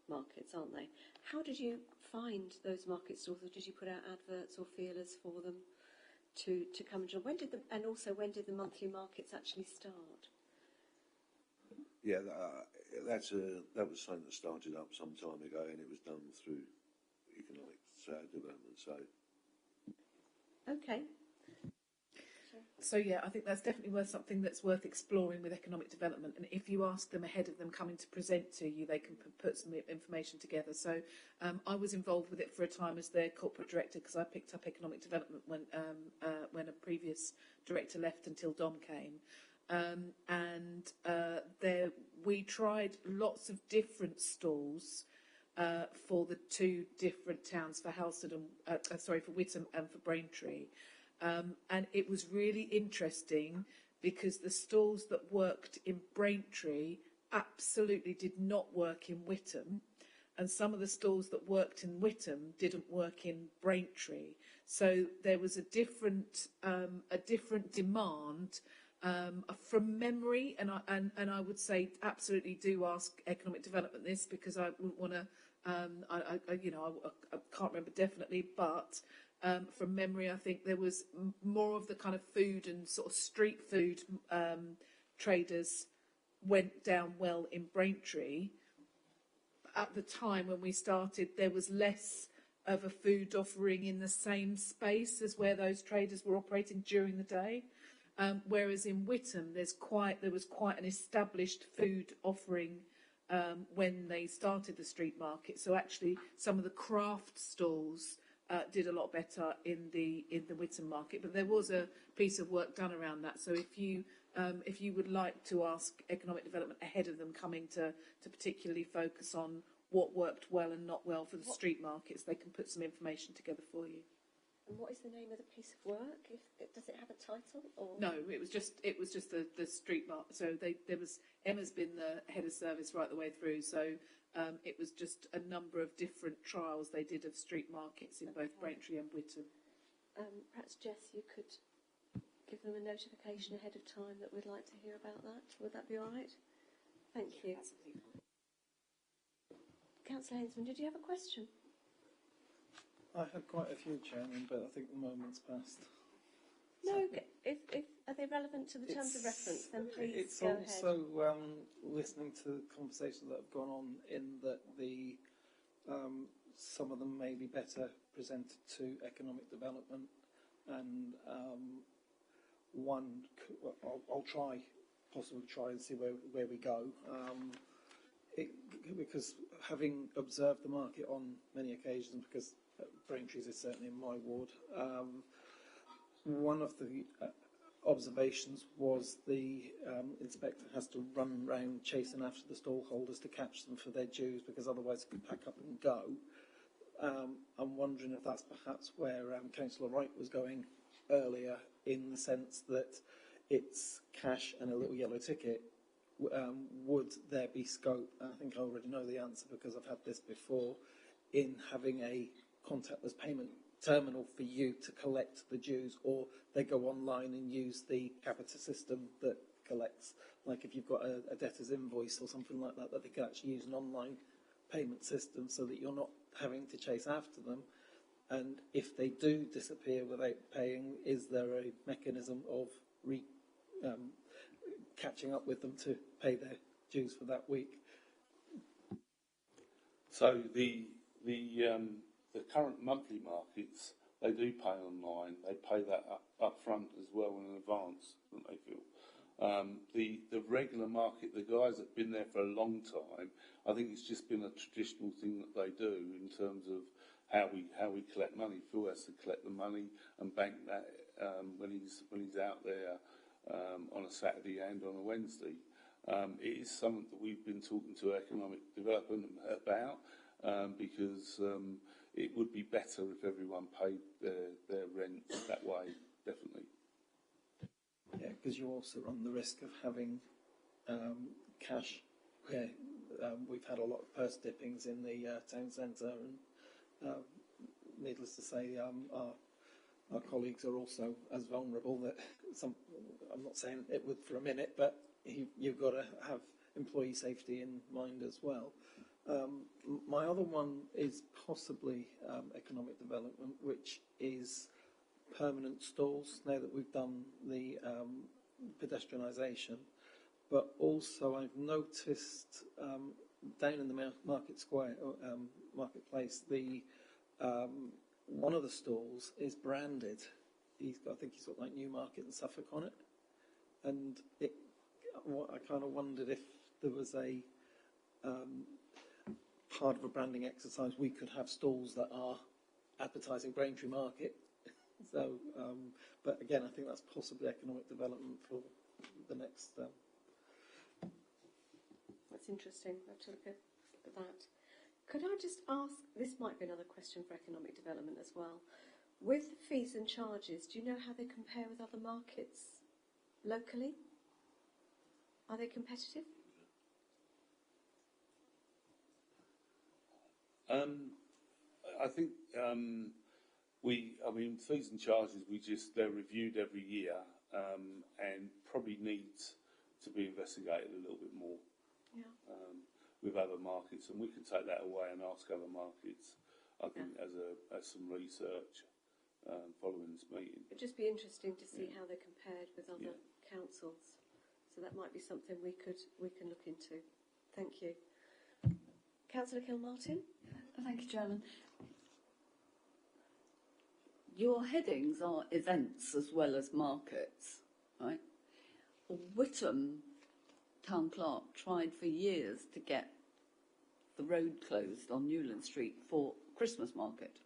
markets, aren't they? How did you find those market stalls, or did you put out adverts or feelers for them to come and join? When did the monthly markets actually start? Yeah, that was something that started up some time ago, and it was done through economic development. So. Okay. So yeah, I think that's definitely something that's worth exploring with economic development. And if you ask them ahead of them coming to present to you, they can put some information together. So I was involved with it for a time as their corporate director, because I picked up economic development when a previous director left until Dom came. We tried lots of different stalls for the two different towns, for Halstead and for Whittam and for Braintree. And it was really interesting because the stalls that worked in Braintree absolutely did not work in Whittam, and some of the stalls that worked in Whittam didn't work in Braintree. So there was a different demand. From memory, and I would say absolutely do ask economic development this, because I wouldn't want to. I can't remember definitely, but from memory, I think there was more of the kind of food and sort of street food traders went down well in Braintree. At the time when we started, there was less of a food offering in the same space as where those traders were operating during the day. Whereas in Whittam, there was quite an established food offering when they started the street market. So actually, some of the craft stalls did a lot better in the Whittam market. But there was a piece of work done around that. So if you would like to ask economic development ahead of them coming to particularly focus on what worked well and not well for the street markets, they can put some information together for you. And what is the name of the piece of work? Does it have a title? Or? No, it was just the street market. So Emma's been the head of service right the way through. So it was just a number of different trials they did of street markets in both Braintree and Whittam. Perhaps Jess, you could give them a notification ahead of time that we'd like to hear about that. Would that be all right? Thank you. Councillor Hainsman, did you have a question? I had quite a few, Chairman, but I think the moment's passed. No, if are they relevant to the terms of reference, then please go ahead. It's also listening to the conversations that have gone on, in that some of them may be better presented to economic development, and I'll possibly try and see where we go. Because having observed the market on many occasions, because Braintree's is certainly in my ward, one of the observations was the inspector has to run round chasing after the stall holders to catch them for their dues, because otherwise they could pack up and go. I'm wondering if that's perhaps where Councillor Wright was going earlier, in the sense that it's cash and a little yellow ticket. Would there be scope, I think I already know the answer because I've had this before, in having a contactless payment terminal for you to collect the dues, or they go online and use the Capita system that collects, like if you've got a debtor's invoice or something like that, that they can actually use an online payment system so that you're not having to chase after them. And if they do disappear without paying, is there a mechanism of catching up with them to pay their dues for that week? So the current monthly markets, they do pay online. They pay that up front as well in advance, don't they, Phil? The regular market, the guys that have been there for a long time, I think it's just been a traditional thing that they do in terms of how we collect money. Phil has to collect the money and bank that when he's out there on a Saturday and on a Wednesday. It is something that we've been talking to economic development about because it would be better if everyone paid their rent that way, definitely. Yeah, because you also run the risk of having cash where we've had a lot of purse dippings in the town centre, and needless to say, our colleagues are also as vulnerable. That I'm not saying it would for a minute, but you've got to have employee safety in mind as well. My other one is possibly economic development, which is permanent stalls, now that we've done the pedestrianisation. But also I've noticed down in the Market Square, Marketplace, the one of the stalls is branded. I think he's got like Newmarket and Suffolk on it. And I kind of wondered if there was a part of a branding exercise we could have stalls that are advertising Braintree Market. So, but again, I think that's possibly economic development for the next. That's interesting. I'll have to look at that. Could I just ask, this might be another question for economic development as well. With fees and charges, do you know how they compare with other markets locally? Are they competitive? I think fees and charges, they're reviewed every year and probably need to be investigated a little bit more with other markets, and we can take that away and ask other markets. I think as some research following this meeting. It'd just be interesting to see how they're compared with other councils. So that might be something we can look into. Thank you. Councillor Kilmartin. Thank you, Chairman. Your headings are events as well as markets, right? Whittam Town Clerk tried for years to get the road closed on Newland Street for Christmas market.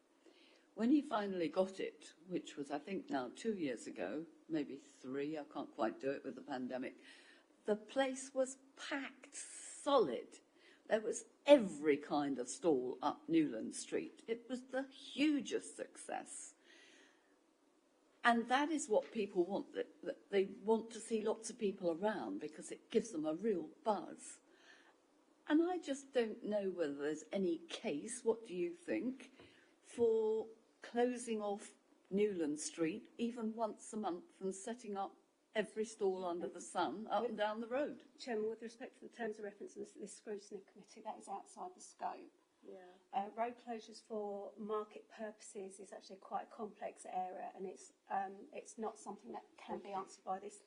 When he finally got it, which was I think now 2 years ago, maybe 3, I can't quite do it with the pandemic, the place was packed solid. There was every kind of stall up Newland Street. It was the hugest success. And that is what people want. That they want to see lots of people around because it gives them a real buzz. And I just don't know whether there's any case, what do you think, for closing off Newland Street even once a month and setting up every stall under the sun up and down the road? Chairman, with respect to the terms of reference of this Scrutiny Committee, that is outside the scope. Yeah. Road closures for market purposes is actually quite a complex area, and it's not something that can be answered by this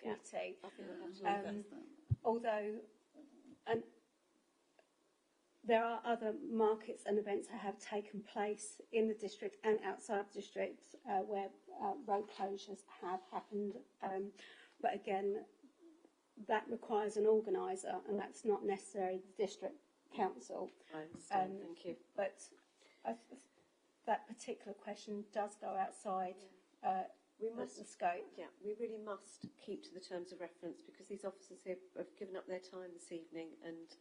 committee. I think we'll have to leave that. Although, and there are other markets and events that have taken place in the district and outside the district where road closures have happened. But again, that requires an organiser, and that's not necessarily the district council. I understand, thank you. But that particular question does go outside we must the scope. Yeah, we really must keep to the terms of reference because these officers here have given up their time this evening, and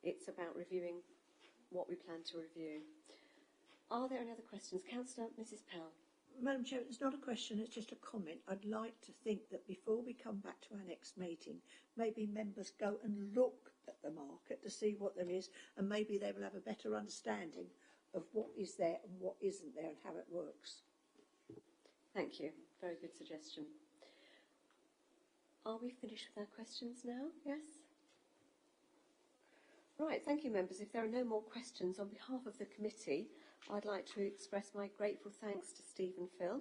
it's about reviewing what we plan to review. Are there any other questions? Councillor, Mrs. Pell. Madam Chair, it's not a question, it's just a comment. I'd like to think that before we come back to our next meeting, maybe members go and look at the market to see what there is, and maybe they will have a better understanding of what is there and what isn't there and how it works. Thank you. Very good suggestion. Are we finished with our questions now? Yes? Right, thank you, members. If there are no more questions, on behalf of the committee, I'd like to express my grateful thanks to Steve and Phil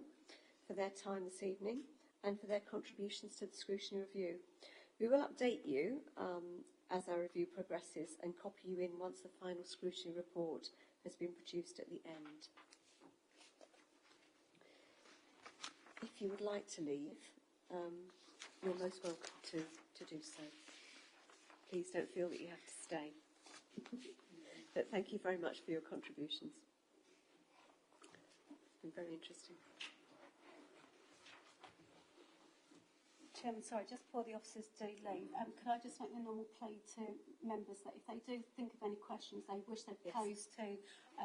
for their time this evening and for their contributions to the scrutiny review. We will update you as our review progresses and copy you in once the final scrutiny report has been produced at the end. If you would like to leave, you're most welcome to do so. Please don't feel that you have to stay. But thank you very much for your contributions. been very interesting. Chairman, sorry, just before the officers do leave, could I just make the normal plea to members that if they do think of any questions they wish they'd pose to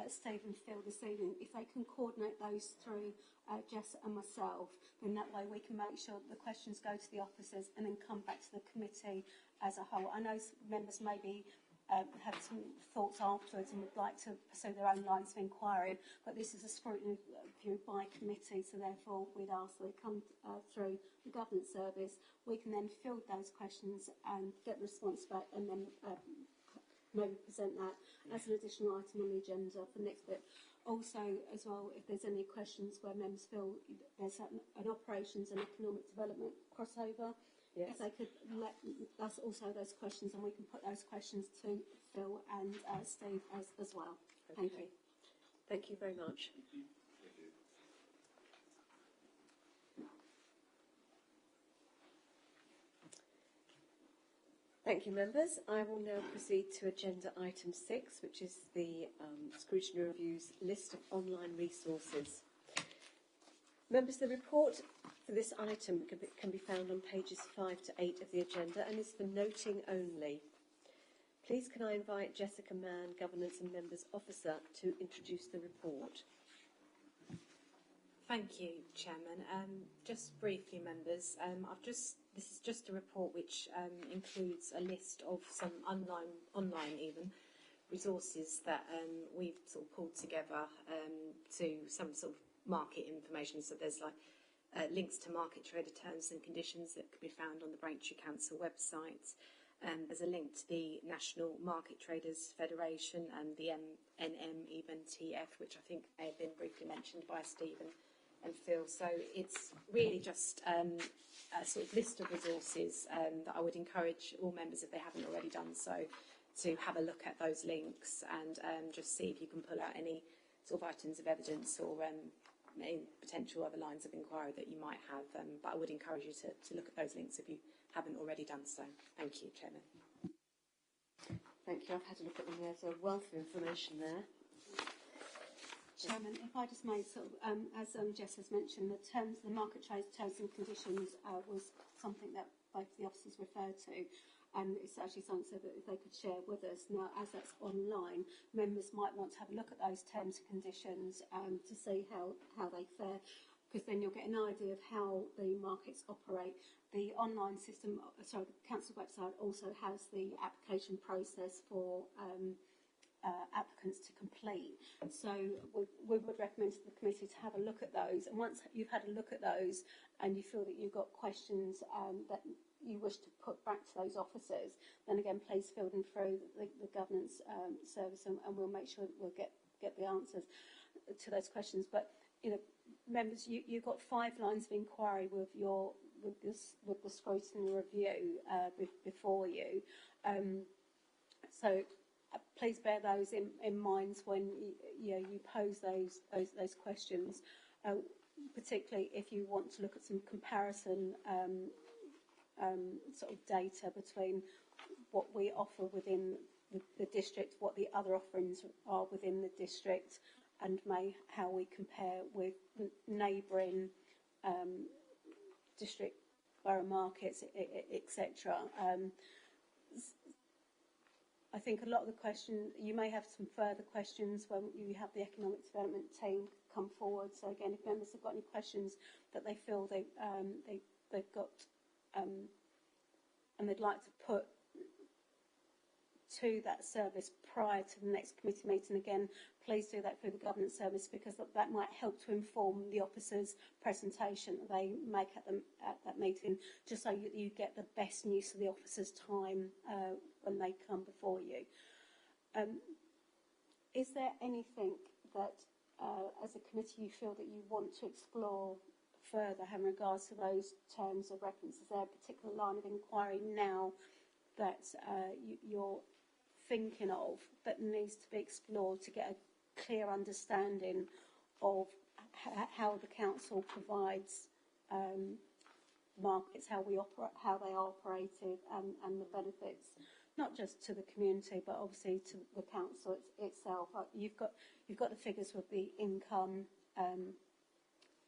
Steve and Phil this evening, if they can coordinate those through Jess and myself, then that way we can make sure that the questions go to the officers and then come back to the committee as a whole. I know members maybe have some thoughts afterwards and would like to pursue their own lines of inquiry, but this is a scrutiny review by committee, so therefore we'd ask that it come through the governance service. We can then field those questions and get the response back, and then maybe present that as an additional item on the agenda for the next bit. Also, as well, if there's any questions where members feel there's an operations and economic development crossover, yes, if they could let us also those questions, and we can put those questions to Phil and Steve as well. Okay. Thank you. Thank you very much. Thank you, members. I will now proceed to agenda item 6, which is the Scrutiny Review's list of online resources. Members, the report for this item can be found on pages 5 to 8 of the agenda and is for noting only. Please can I invite Jessica Mann, Governance and Members Officer, to introduce the report. Thank you, Chairman. Just briefly, members, this is just a report which includes a list of some online even resources that we've sort of pulled together to some sort of market information. So there's like links to market trader terms and conditions that could be found on the Braintree Council website. There's a link to the National Market Traders Federation and the NM even TF, which I think may have been briefly mentioned by Stephen and Phil. So it's really just a sort of list of resources that I would encourage all members, if they haven't already done so, to have a look at those links and just see if you can pull out any sort of items of evidence or any potential other lines of inquiry that you might have. But I would encourage you to look at those links if you haven't already done so. Thank you, Chairman. Thank you. I've had a look at them. There's a wealth of information there. Chairman, if I just may sort of, as Jess has mentioned, the market trade terms and conditions was something that both the officers referred to, and it's actually something so that if they could share with us. Now, as that's online, members might want to have a look at those terms and conditions to see how they fare, because then you'll get an idea of how the markets operate. The online system, sorry, the council website also has the application process for applicants to complete. So we would recommend to the committee to have a look at those. And once you've had a look at those and you feel that you've got questions that you wish to put back to those officers, then again, please fill them through the governance service, and we'll make sure that we'll get the answers to those questions. But you know, members, you've got 5 lines of inquiry with the scrutiny review before you. So please bear those in mind when you pose those questions, particularly if you want to look at some comparison sort of data between what we offer within the district, what the other offerings are within the district, and how we compare with neighbouring district borough markets, etc. I think a lot of the questions, you may have some further questions when you have the economic development team come forward. So again, if members have got any questions that they feel they've got and they'd like to put to that service prior to the next committee meeting, again, please do that through the governance service, because that might help to inform the officers' presentation that they make at that meeting, just so you get the best use of the officers' time when they come before you. Is there anything that, as a committee, you feel that you want to explore further in regards to those terms of reference? Is there a particular line of inquiry now that you're thinking of that needs to be explored to get a clear understanding of how the council provides markets, how they are operated, and the benefits, not just to the community but obviously to the council itself? You've got the figures with the income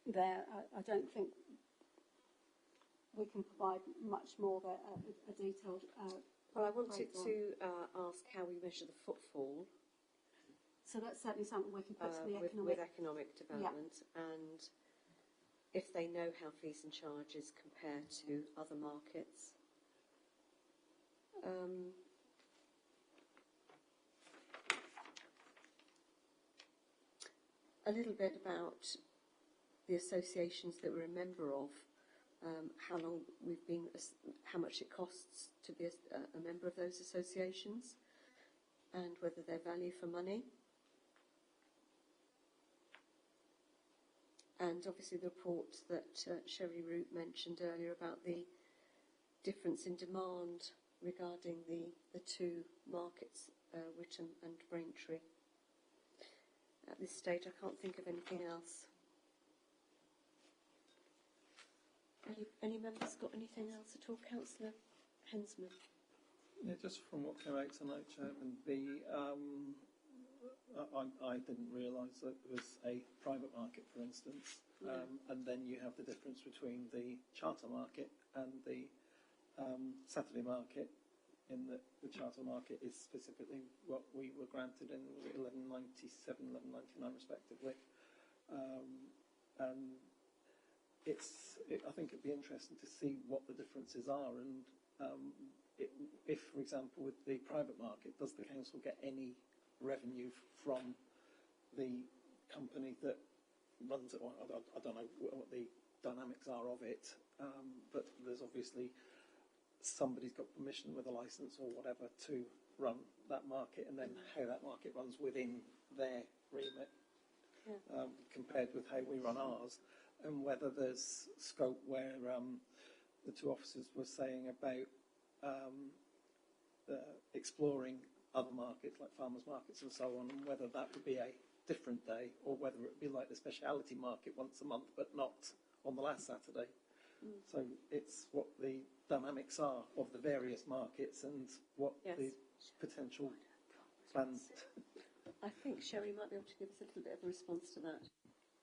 there. I don't think we can provide much more of a detailed. Well, I wanted breakdown. to ask how we measure the footfall So that's certainly something we can put to the with economic. economic development, and if they know how fees and charges compare to other markets. A little bit about the associations that we're a member of, how long we've been, how much it costs to be a member of those associations, and whether they're value for money. And obviously the report that Sherry Root mentioned earlier about the difference in demand regarding the two markets, Whittam and Braintree. At this stage, I can't think of anything else. Any members got anything else at all? Councillor Hensman. Yeah, just from what came out tonight, Chairman, I didn't realise that it was a private market, for instance, and then you have the difference between the charter market and the Saturday market, in that the charter market is specifically what we were granted in 1197, 1199 respectively. And I think it'd be interesting to see what the differences are, and if, for example, with the private market, does the council get any revenue from the company that runs it? I don't know what the dynamics are of it, but there's obviously somebody's got permission with a license or whatever to run that market, and then how that market runs within their remit, compared with how we run ours, and whether there's scope where the two officers were saying about exploring other markets like farmers markets and so on, and whether that would be a different day, or whether it would be like the speciality market once a month but not on the last Saturday. So it's what the dynamics are of the various markets and what the potential plans. I think Sherry might be able to give us a little bit of a response to that.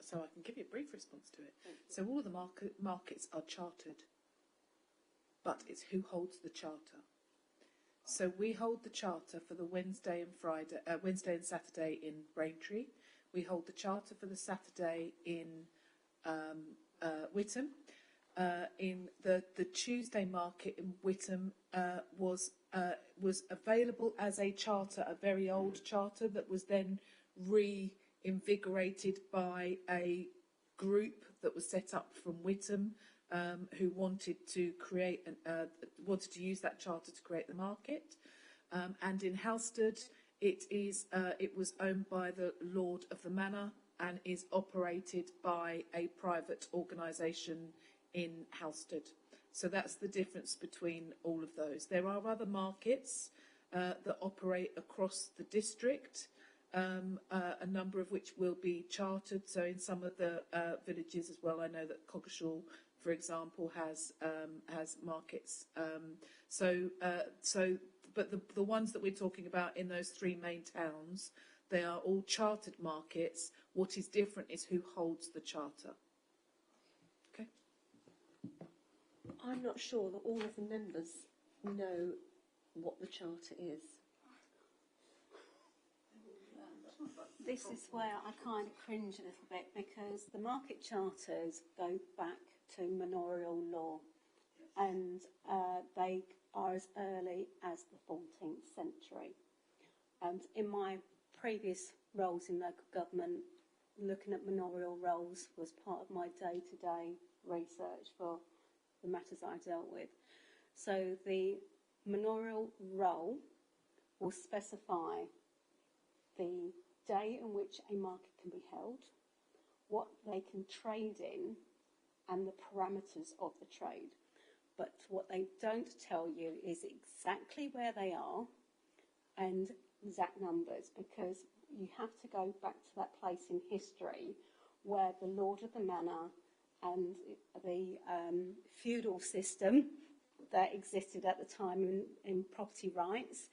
So I can give you a brief response to it. So all of the markets are chartered, but it's who holds the charter. So we hold the charter for the Wednesday and Saturday in Braintree. We hold the charter for the Saturday in Whittam. In the Tuesday market in Whittam was available as a charter, a very old charter that was then reinvigorated by a group that was set up from Whittam, who wanted to create wanted to use that charter to create the market. And in Halstead, it was owned by the Lord of the Manor and is operated by a private organisation in Halstead. So that's the difference between all of those. There are other markets that operate across the district, a number of which will be chartered. So in some of the villages as well, I know that Coggeshall, for example, has markets. But the ones that we're talking about in those three main towns, they are all chartered markets. What is different is who holds the charter. Okay. I'm not sure that all of the members know what the charter is. This is where I kind of cringe a little bit, because the market charters go back to manorial law, and they are as early as the 14th century. And in my previous roles in local government, looking at manorial roles was part of my day-to-day research for the matters I dealt with. So the manorial role will specify the day in which a market can be held, what they can trade in, and the parameters of the trade. But what they don't tell you is exactly where they are and exact numbers, because you have to go back to that place in history where the Lord of the Manor and the feudal system that existed at the time in property rights,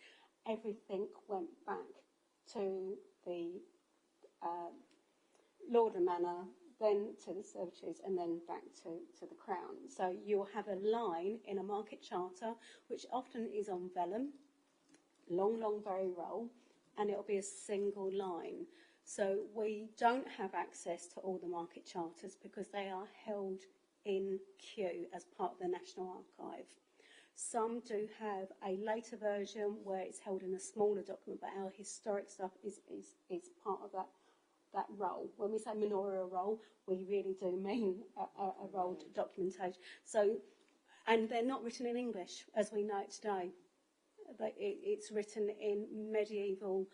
everything went back to the Lord of the Manor, then to the servitudes, and then back to the Crown. So you'll have a line in a market charter, which often is on vellum, long, very roll, and it'll be a single line. So we don't have access to all the market charters because they are held in queue as part of the National Archive. Some do have a later version where it's held in a smaller document, but our historic stuff is part of that roll. When we say manorial roll, we really do mean a rolled documentation. So, and they're not written in English as we know it today. It's written in medieval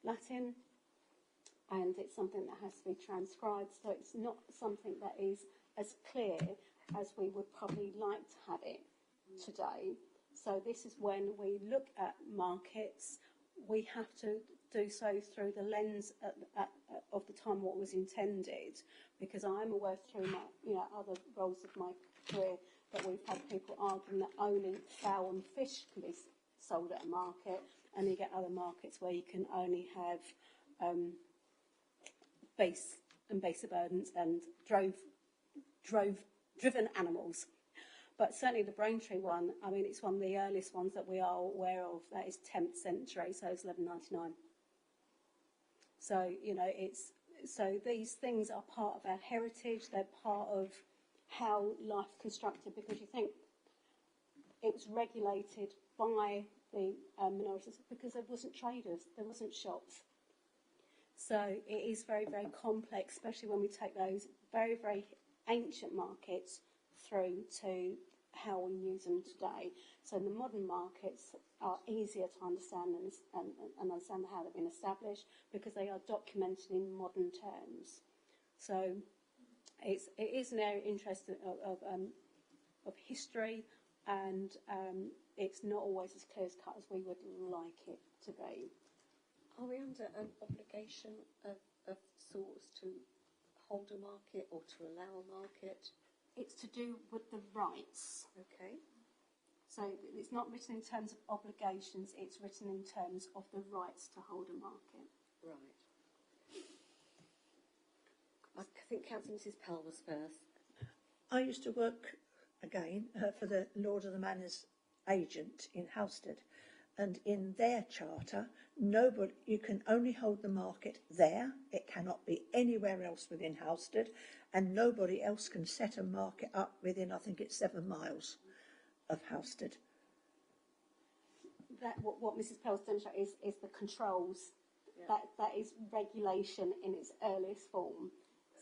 Latin, and it's something that has to be transcribed. So it's not something that is as clear as we would probably like to have it today. So this is when we look at markets, we have to do so through the lens of the time what was intended, because I'm aware through my other roles of my career that we've had people arguing that only fowl and fish can be sold at a market, and you get other markets where you can only have baser burdens and driven animals. But certainly the Braintree one, I mean, it's one of the earliest ones that we are aware of. That is 10th century, so it's 1199. So, so these things are part of our heritage. They're part of how life constructed, because you think it was regulated by the minorities because there wasn't traders, there wasn't shops. So it is very, very complex, especially when we take those very, very ancient markets through to how we use them today. So the modern markets are easier to understand and understand how they've been established because they are documented in modern terms. So it is an area of interest of history, and it's not always as clear as cut as we would like it to be. Are we under an obligation of sorts to hold a market or to allow a market? It's to do with the rights. Okay. So it's not written in terms of obligations, it's written in terms of the rights to hold a market. Right. I think Councillor Mrs. Powell was first. I used to work, again, for the Lord of the Manor's agent in Halstead, and in their charter, you can only hold the market there. It cannot be anywhere else within Halstead, and nobody else can set a market up within, I think it's 7 miles of Halstead. That what Mrs. Pell's demonstrated is the controls. Yeah. That is regulation in its earliest form.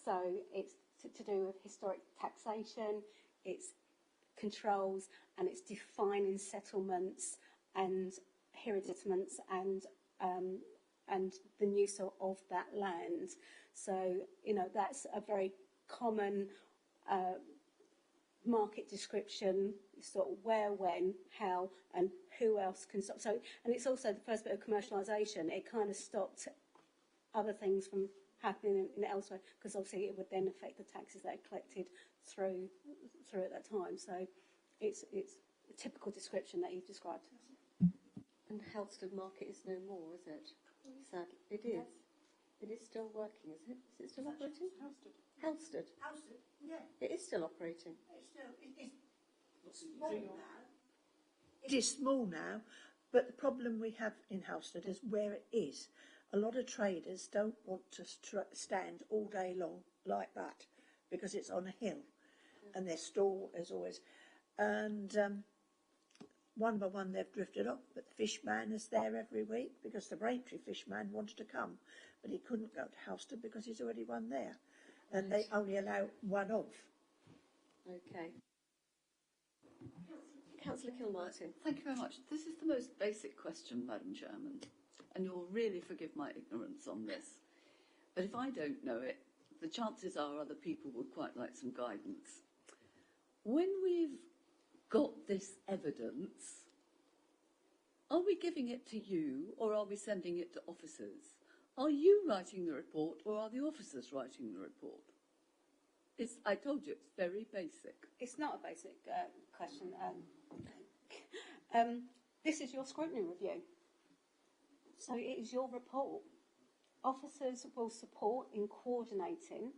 So it's to do with historic taxation, it's controls, and it's defining settlements and hereditaments and the use of that land. So, that's a very common market description, sort of where, when, how, and who else can stop. So, and it's also the first bit of commercialisation. It kind of stopped other things from happening in elsewhere, because obviously it would then affect the taxes that are collected through at that time. So it's a typical description that you've described. And Halstead Market is no more, is it? Sadly, it is. Yes. It is still working, is it? Is it still operating? Halstead. Halstead, yeah. It is still operating. It is small now. It is small now, but the problem we have in Halstead is where it is. A lot of traders don't want to stand all day long like that because it's on a hill, and their stall is always. And one by one they've drifted off, but the fish man is there every week because the Braintree fish man wanted to come, but he couldn't go to Halstead because he's already one there, and they only allow one of. Okay. Councillor Kilmartin. Thank you very much. This is the most basic question, Madam Chairman, and you'll really forgive my ignorance on this. But if I don't know it, the chances are other people would quite like some guidance. When we've got this evidence, are we giving it to you or are we sending it to officers? Are you writing the report or are the officers writing the report? I told you, it's very basic. It's not a basic question. This is your scrutiny review. So it is your report. Officers will support in coordinating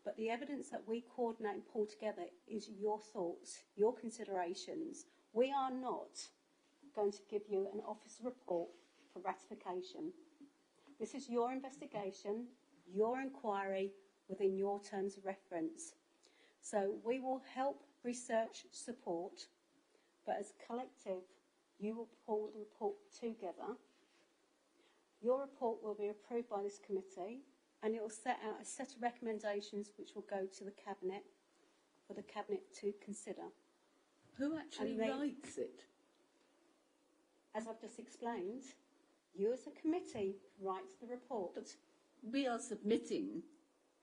But the evidence that we coordinate and pull together is your thoughts, your considerations. We are not going to give you an officer report for ratification. This is your investigation, your inquiry within your terms of reference. So we will help research, support, but as a collective, you will pull the report together. Your report will be approved by this committee, and it will set out a set of recommendations which will go to the Cabinet for the Cabinet to consider. Who actually writes it? As I've just explained, you as a committee writes the report. But we are submitting,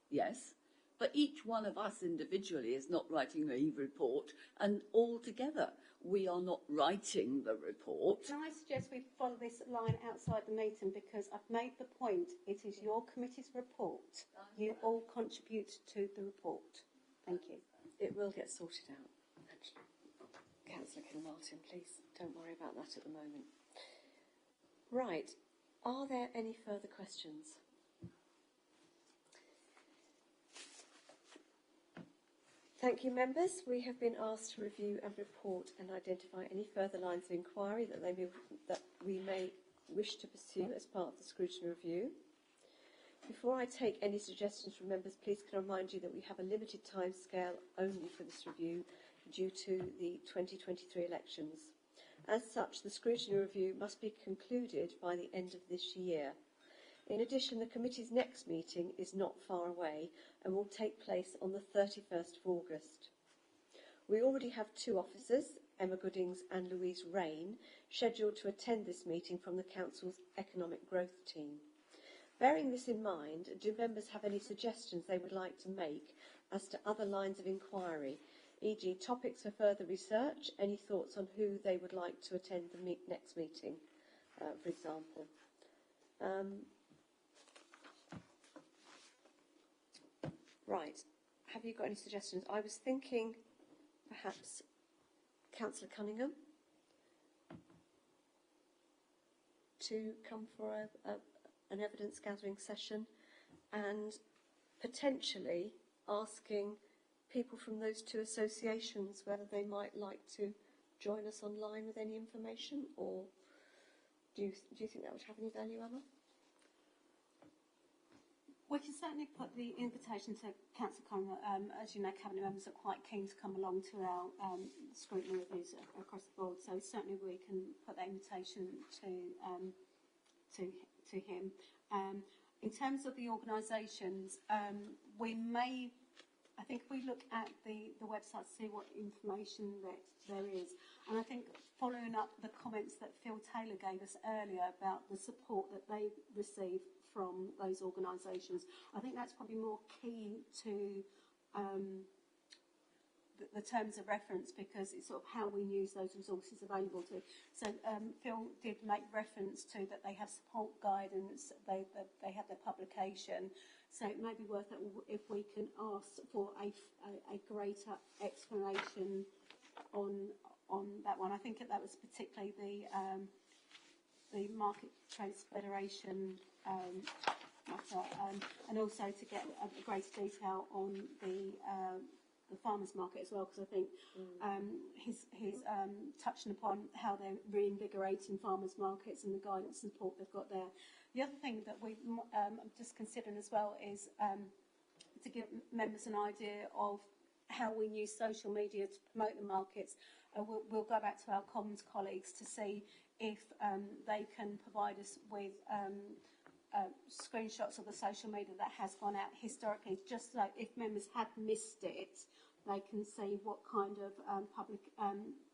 yes, but each one of us individually is not writing a report, and all together we are not writing the report. Can I suggest we follow this line outside the meeting, because I've made the point, it is your committee's report. You all contribute to the report. Thank you. It will get sorted out. Councillor Kilmartin, please don't worry about that at the moment. Right, are there any further questions? Thank you, members. We have been asked to review and report and identify any further lines of inquiry that we may wish to pursue as part of the scrutiny review. Before I take any suggestions from members, please can I remind you that we have a limited time scale only for this review due to the 2023 elections. As such, the scrutiny review must be concluded by the end of this year. In addition, the committee's next meeting is not far away and will take place on the 31st of August. We already have two officers, Emma Goodings and Louise Rain, scheduled to attend this meeting from the Council's Economic Growth team. Bearing this in mind, do members have any suggestions they would like to make as to other lines of inquiry, e.g. topics for further research, any thoughts on who they would like to attend the next meeting, for example? Right, have you got any suggestions? I was thinking perhaps Councillor Cunningham to come for an evidence gathering session, and potentially asking people from those two associations whether they might like to join us online with any information, or do you think that would have any value, Emma? We can certainly put the invitation to Councillor Cunningham. As you know, Cabinet members are quite keen to come along to our scrutiny reviews across the board, so certainly we can put that invitation to him. In terms of the organisations, we may, I think if we look at the website to see what information that there is, and I think following up the comments that Phil Taylor gave us earlier about the support that they receive from those organisations, I think that's probably more key to the terms of reference, because it's sort of how we use those resources available to. So Phil did make reference to that they have support guidance, they have their publication, so it may be worth it if we can ask for a greater explanation on that one. I think that was particularly the Market Trades Federation matter, and also to get a greater detail on the farmers market as well, because I think he's touching upon how they're reinvigorating farmers markets and the guidance and support they've got there. The other thing that we just considering as well is to give members an idea of how we use social media to promote the markets. We'll go back to our Commons colleagues to see if they can provide us with screenshots of the social media that has gone out historically, just so if members had missed it, they can see what kind of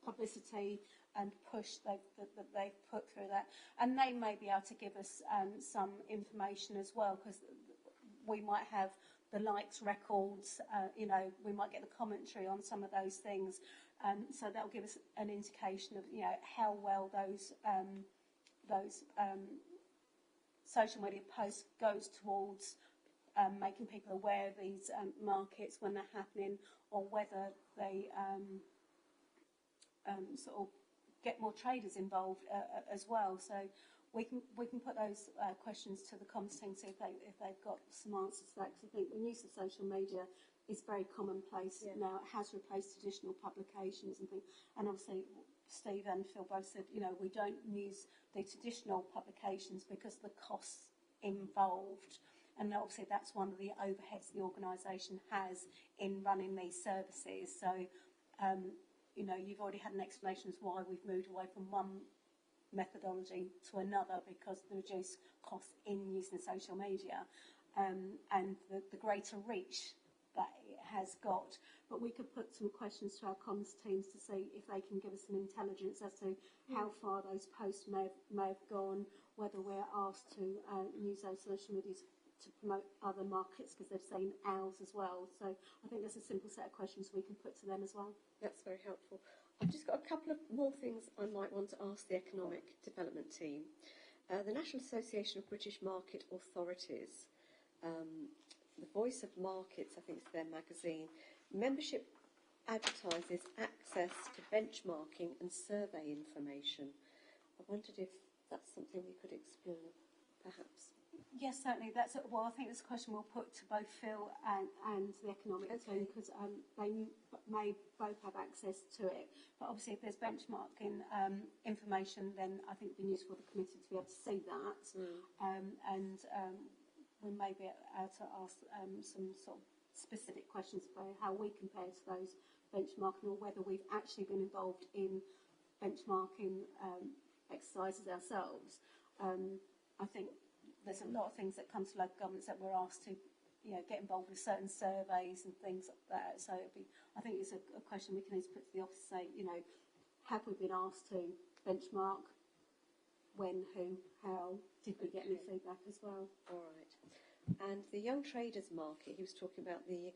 publicity and push they've put through that. And they may be able to give us some information as well, because we might have the likes records, we might get the commentary on some of those things. So that will give us an indication of, how well those social media posts goes towards making people aware of these markets when they're happening, or whether they sort of get more traders involved as well. So we can put those questions to the comms team, see if they've got some answers to that. Because I think the use of social media is very commonplace now. It has replaced traditional publications and things. And obviously, Steve and Phil both said, we don't use the traditional publications because of the costs involved. And obviously, that's one of the overheads the organisation has in running these services. So, you've already had an explanation as why we've moved away from one methodology to another because of the reduced costs in using social media and the greater reach that it has got. But we could put some questions to our comms teams to see if they can give us some intelligence as to how far those posts may have gone, whether we're asked to use those social medias to promote other markets because they've seen ours as well. So I think there's a simple set of questions we can put to them as well. That's very helpful. I've just got a couple of more things I might want to ask the Economic Development team. The National Association of British Market Authorities, the Voice of Markets, I think it's their magazine, membership advertises access to benchmarking and survey information. I wondered if that's something we could explore, perhaps. Yes, certainly. I think it's a question we'll put to both Phil and the economic team because they may both have access to it. But obviously, if there's benchmarking information, then I think it'd be useful for the committee to be able to see that. We may be able to ask some sort of specific questions about how we compare to those benchmarking or whether we've actually been involved in benchmarking exercises ourselves. I think there's a lot of things that come to local governments that we're asked to, get involved with certain surveys and things like that. So I think it's a question we can put to the office, say, have we been asked to benchmark? When, who, how? Did we get any feedback as well? All right. And the young traders market, he was talking about the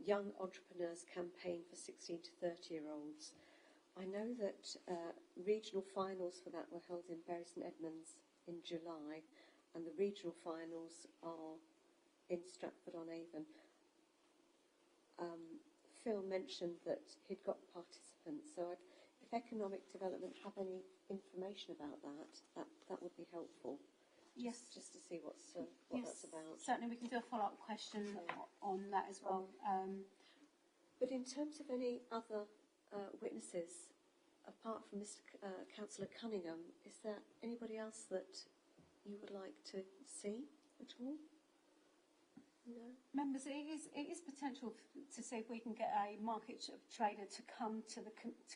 Young Entrepreneurs campaign for 16 to 30-year-olds. I know that regional finals for that were held in Bury St Edmunds in July, and the regional finals are in Stratford-on-Avon. Phil mentioned that he'd got participants, so if Economic Development have any information about that would be helpful. Yes. Just to see what that's about. Certainly, we can do a follow-up question on that as well. But in terms of any other witnesses, apart from Mr. Councillor Cunningham, is there anybody else that you would like to see at all? No. Members, it is potential to see if we can get a market trader to come to the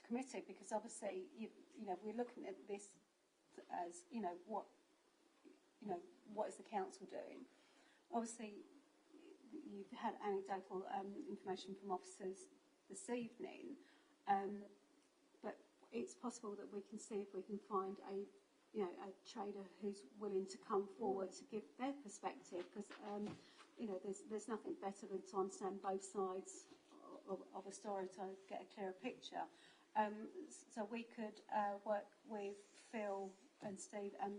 committee because obviously we're looking at this as what is the council doing? Obviously, you've had anecdotal information from officers this evening, but it's possible that we can see if we can find a trader who's willing to come forward to give their perspective because there's nothing better than to understand both sides of a story to get a clearer picture. So we could work with Phil and Steve and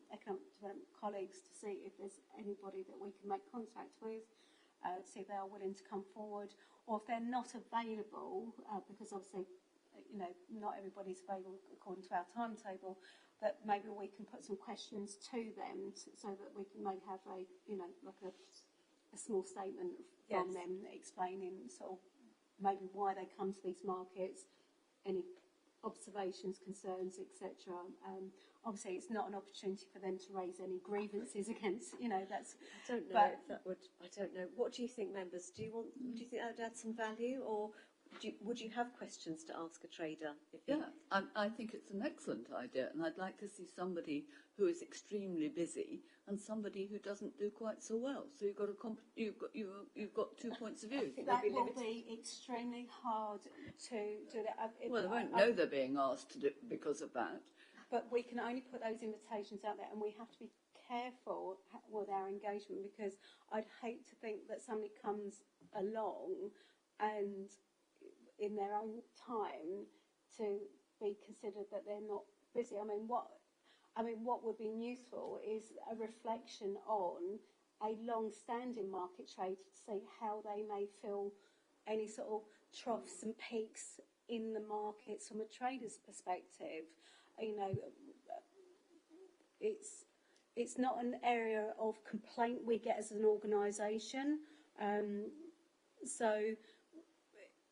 Economic Development colleagues to see if there's anybody that we can make contact with, see if they are willing to come forward, or if they're not available, because obviously, not everybody's available according to our timetable, that maybe we can put some questions to them so that we can maybe have a small statement from them explaining sort of maybe why they come to these markets, any observations, concerns, etc. Obviously, it's not an opportunity for them to raise any grievances against, that's... I don't know if that would... I don't know. What do you think, members? Do you think that would add some value, or would you have questions to ask a trader? I think it's an excellent idea, and I'd like to see somebody who is extremely busy and somebody who doesn't do quite so well. So you've got 2 points of view. That will be extremely hard to do that. Well, they won't know they're being asked to do it because of that. But we can only put those invitations out there, and we have to be careful with our engagement because I'd hate to think that somebody comes along and in their own time to be considered that they're not busy. What would be useful is a reflection on a long-standing market trader to see how they may feel any sort of troughs and peaks in the markets from a trader's perspective. it's not an area of complaint we get as an organisation. So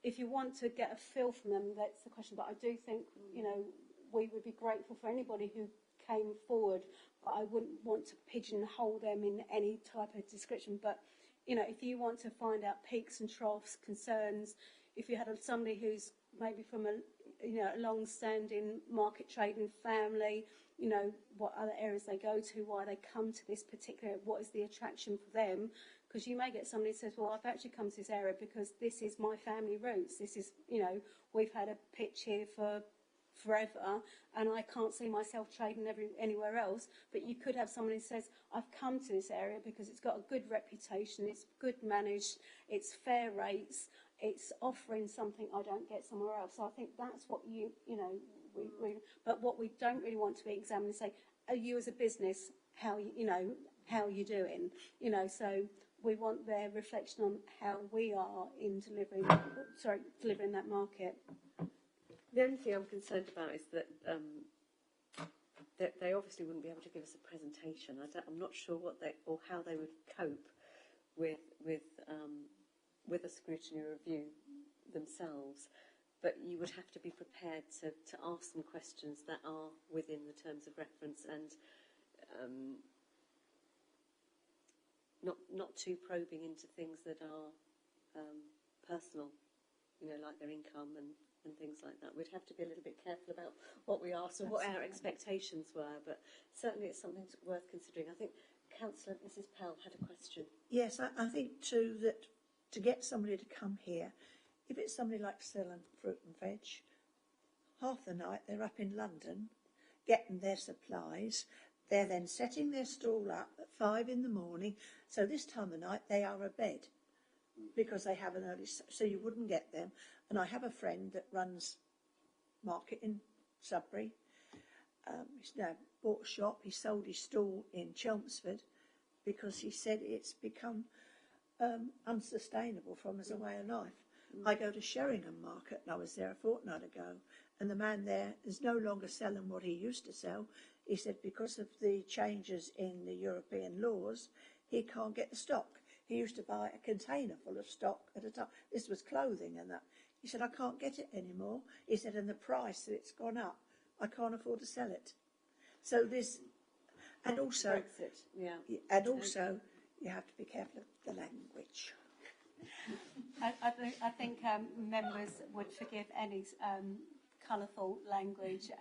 if you want to get a feel from them, that's the question. But I do think, you know, we would be grateful for anybody who came forward, but I wouldn't want to pigeonhole them in any type of description. But, you know, if you want to find out peaks and troughs, concerns, if you had somebody who's maybe from a long-standing market trading family, you know, what other areas they go to, why they come to this particular, what is the attraction for them? Because you may get somebody who says, well, I've actually come to this area because this is my family roots. This is, you know, we've had a pitch here for forever and I can't see myself trading anywhere else. But you could have somebody who says, I've come to this area because it's got a good reputation, it's good managed, it's fair rates, it's offering something I don't get somewhere else. So I think that's what we but what we don't really want to be examined is say, are you as a business, how are you doing? You know, so we want their reflection on how we are in delivering that market. The only thing I'm concerned about is that they obviously wouldn't be able to give us a presentation. I'm not sure how they would cope with a scrutiny review themselves. But you would have to be prepared to ask some questions that are within the terms of reference and not too probing into things that are personal, you know, like their income and things like that. We'd have to be a little bit careful about what we asked and what our expectations were, but certainly it's something worth considering. I think Councillor Mrs Pell had a question. Yes, I think too that to get somebody to come here, if it's somebody like selling fruit and veg, half the night they're up in London getting their supplies. They're then setting their stall up at 5 in the morning. So this time of night they are abed because they have an early, so you wouldn't get them. And I have a friend that runs market in Sudbury. He's now bought a shop. He sold his stall in Chelmsford because he said it's become unsustainable from as a way of life. I go to Sheringham Market, and I was there a fortnight ago, and the man there is no longer selling what he used to sell. He said because of the changes in the European laws, he can't get the stock. He used to buy a container full of stock at a time. This was clothing and that. He said, I can't get it anymore. He said, and the price that it's gone up, I can't afford to sell it. So this, and also, Brexit, yeah. And also, you have to be careful of the language. I think members would forgive any colourful language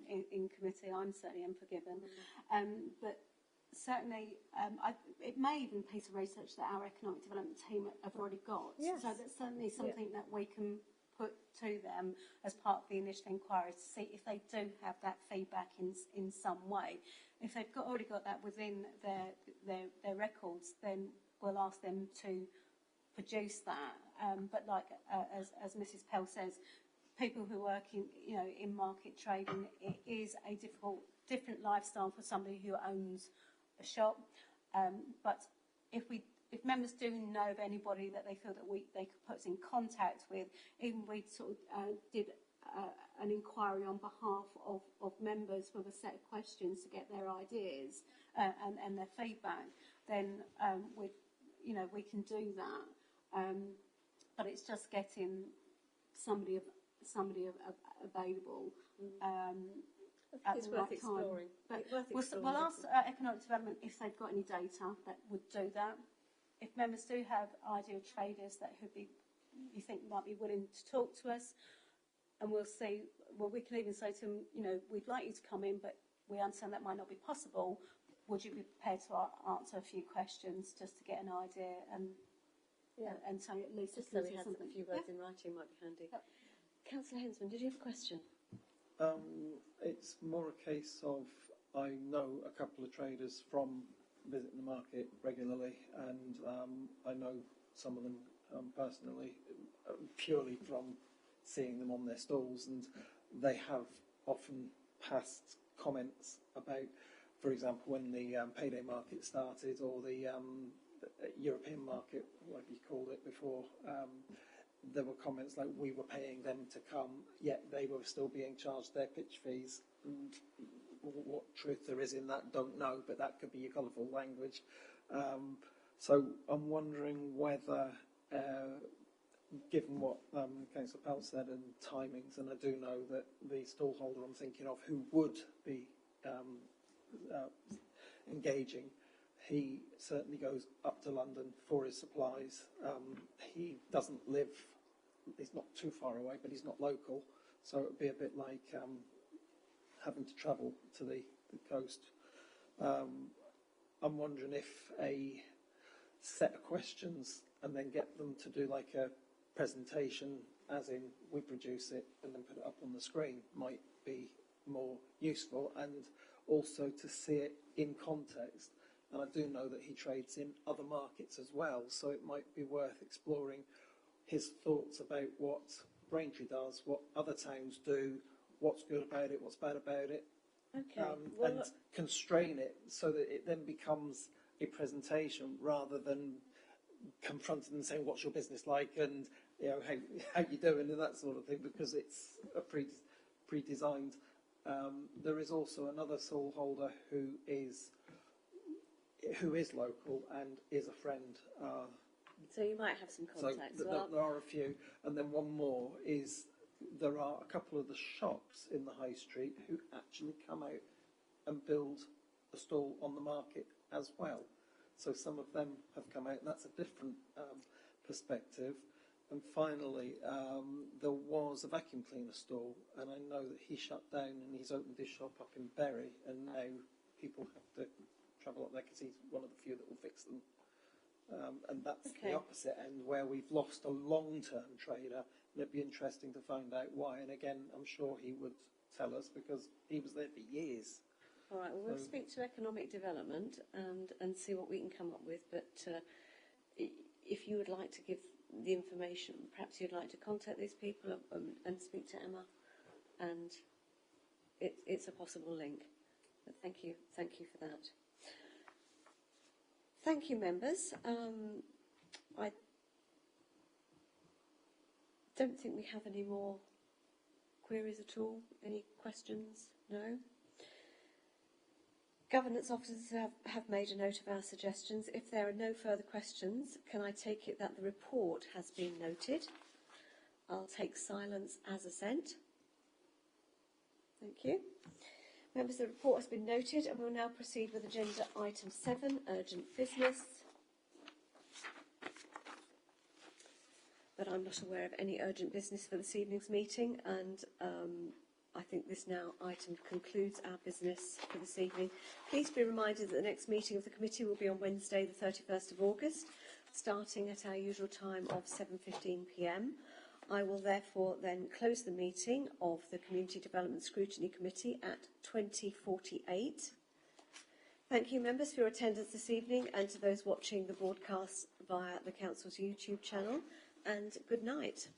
in committee. I'm certainly unforgiven. But certainly, it may even be a piece of research that our economic development team have already got. Yes. So that's certainly something that we can put to them as part of the initial inquiry to see if they do have that feedback in some way. If they've already got that within their records, then we'll ask them to produce that. But like as Mrs Pell says, people who work in market trading, it is a different lifestyle for somebody who owns a shop. But if members do know of anybody that they feel that they could put us in contact with, even we sort of did an inquiry on behalf of members with a set of questions to get their ideas and their feedback, then we can do that. But it's just getting somebody available at the right time. But we'll ask economic development if they've got any data that would do that. If members do have ideal traders that you think might be willing to talk to us, and we'll see. Well, we can even say to them, we'd like you to come in, but we understand that might not be possible. Would you be prepared to answer a few questions just to get an idea and so at least just so we have a few words in writing might be handy. Yep. Councillor Hensman, did you have a question? It's more a case of I know a couple of traders from visiting the market regularly, and I know some of them personally, purely from seeing them on their stalls, and they have often passed comments about, for example, when the payday market started, or the European market, like you called it before, there were comments like we were paying them to come, yet they were still being charged their pitch fees. And what truth there is in that, don't know, but that could be your colourful language. So I'm wondering whether, given what Councillor Pell said and timings, and I do know that the stallholder I'm thinking of who would be engaging, he certainly goes up to London for his supplies. He doesn't live, he's not too far away, but he's not local, so it would be a bit like having to travel to the coast. I'm wondering if a set of questions and then get them to do like a presentation, as in we produce it and then put it up on the screen, might be more useful, and also to see it in context. And I do know that he trades in other markets as well, so it might be worth exploring his thoughts about what Braintree does, what other towns do, what's good about it, what's bad about it, Okay. and constrain it so that it then becomes a presentation rather than confronting them saying, what's your business like, and how you doing, and that sort of thing, because it's a pre-designed. There is also another stall holder who is local and is a friend. So you might have some contacts. So there are a few, and then one more is there are a couple of the shops in the high street who actually come out and build a stall on the market as well. So some of them have come out, and that's a different perspective. And finally, there was a vacuum cleaner stall, and I know that he shut down and he's opened his shop up in Bury, and now people have to travel up there because he's one of the few that will fix them. And that's the opposite end, where we've lost a long-term trader, and it'd be interesting to find out why. And again, I'm sure he would tell us because he was there for years. All right, well, we'll speak to economic development and see what we can come up with. But if you would like to give the information, perhaps you'd like to contact these people and speak to Emma, and it's a possible link. But thank you for that. Thank you, members. I don't think we have any more queries at all. Any questions? No? Governance officers have made a note of our suggestions. If there are no further questions, can I take it that the report has been noted? I'll take silence as assent. Thank you. Members, the report has been noted, and we'll now proceed with agenda item 7, urgent business. But I'm not aware of any urgent business for this evening's meeting, and I think this now item concludes our business for this evening. Please be reminded that the next meeting of the committee will be on Wednesday, the 31st of August, starting at our usual time of 7:15 p.m. I will therefore then close the meeting of the Community Development Scrutiny Committee at 20:48. Thank you, members, for your attendance this evening, and to those watching the broadcast via the Council's YouTube channel, and good night.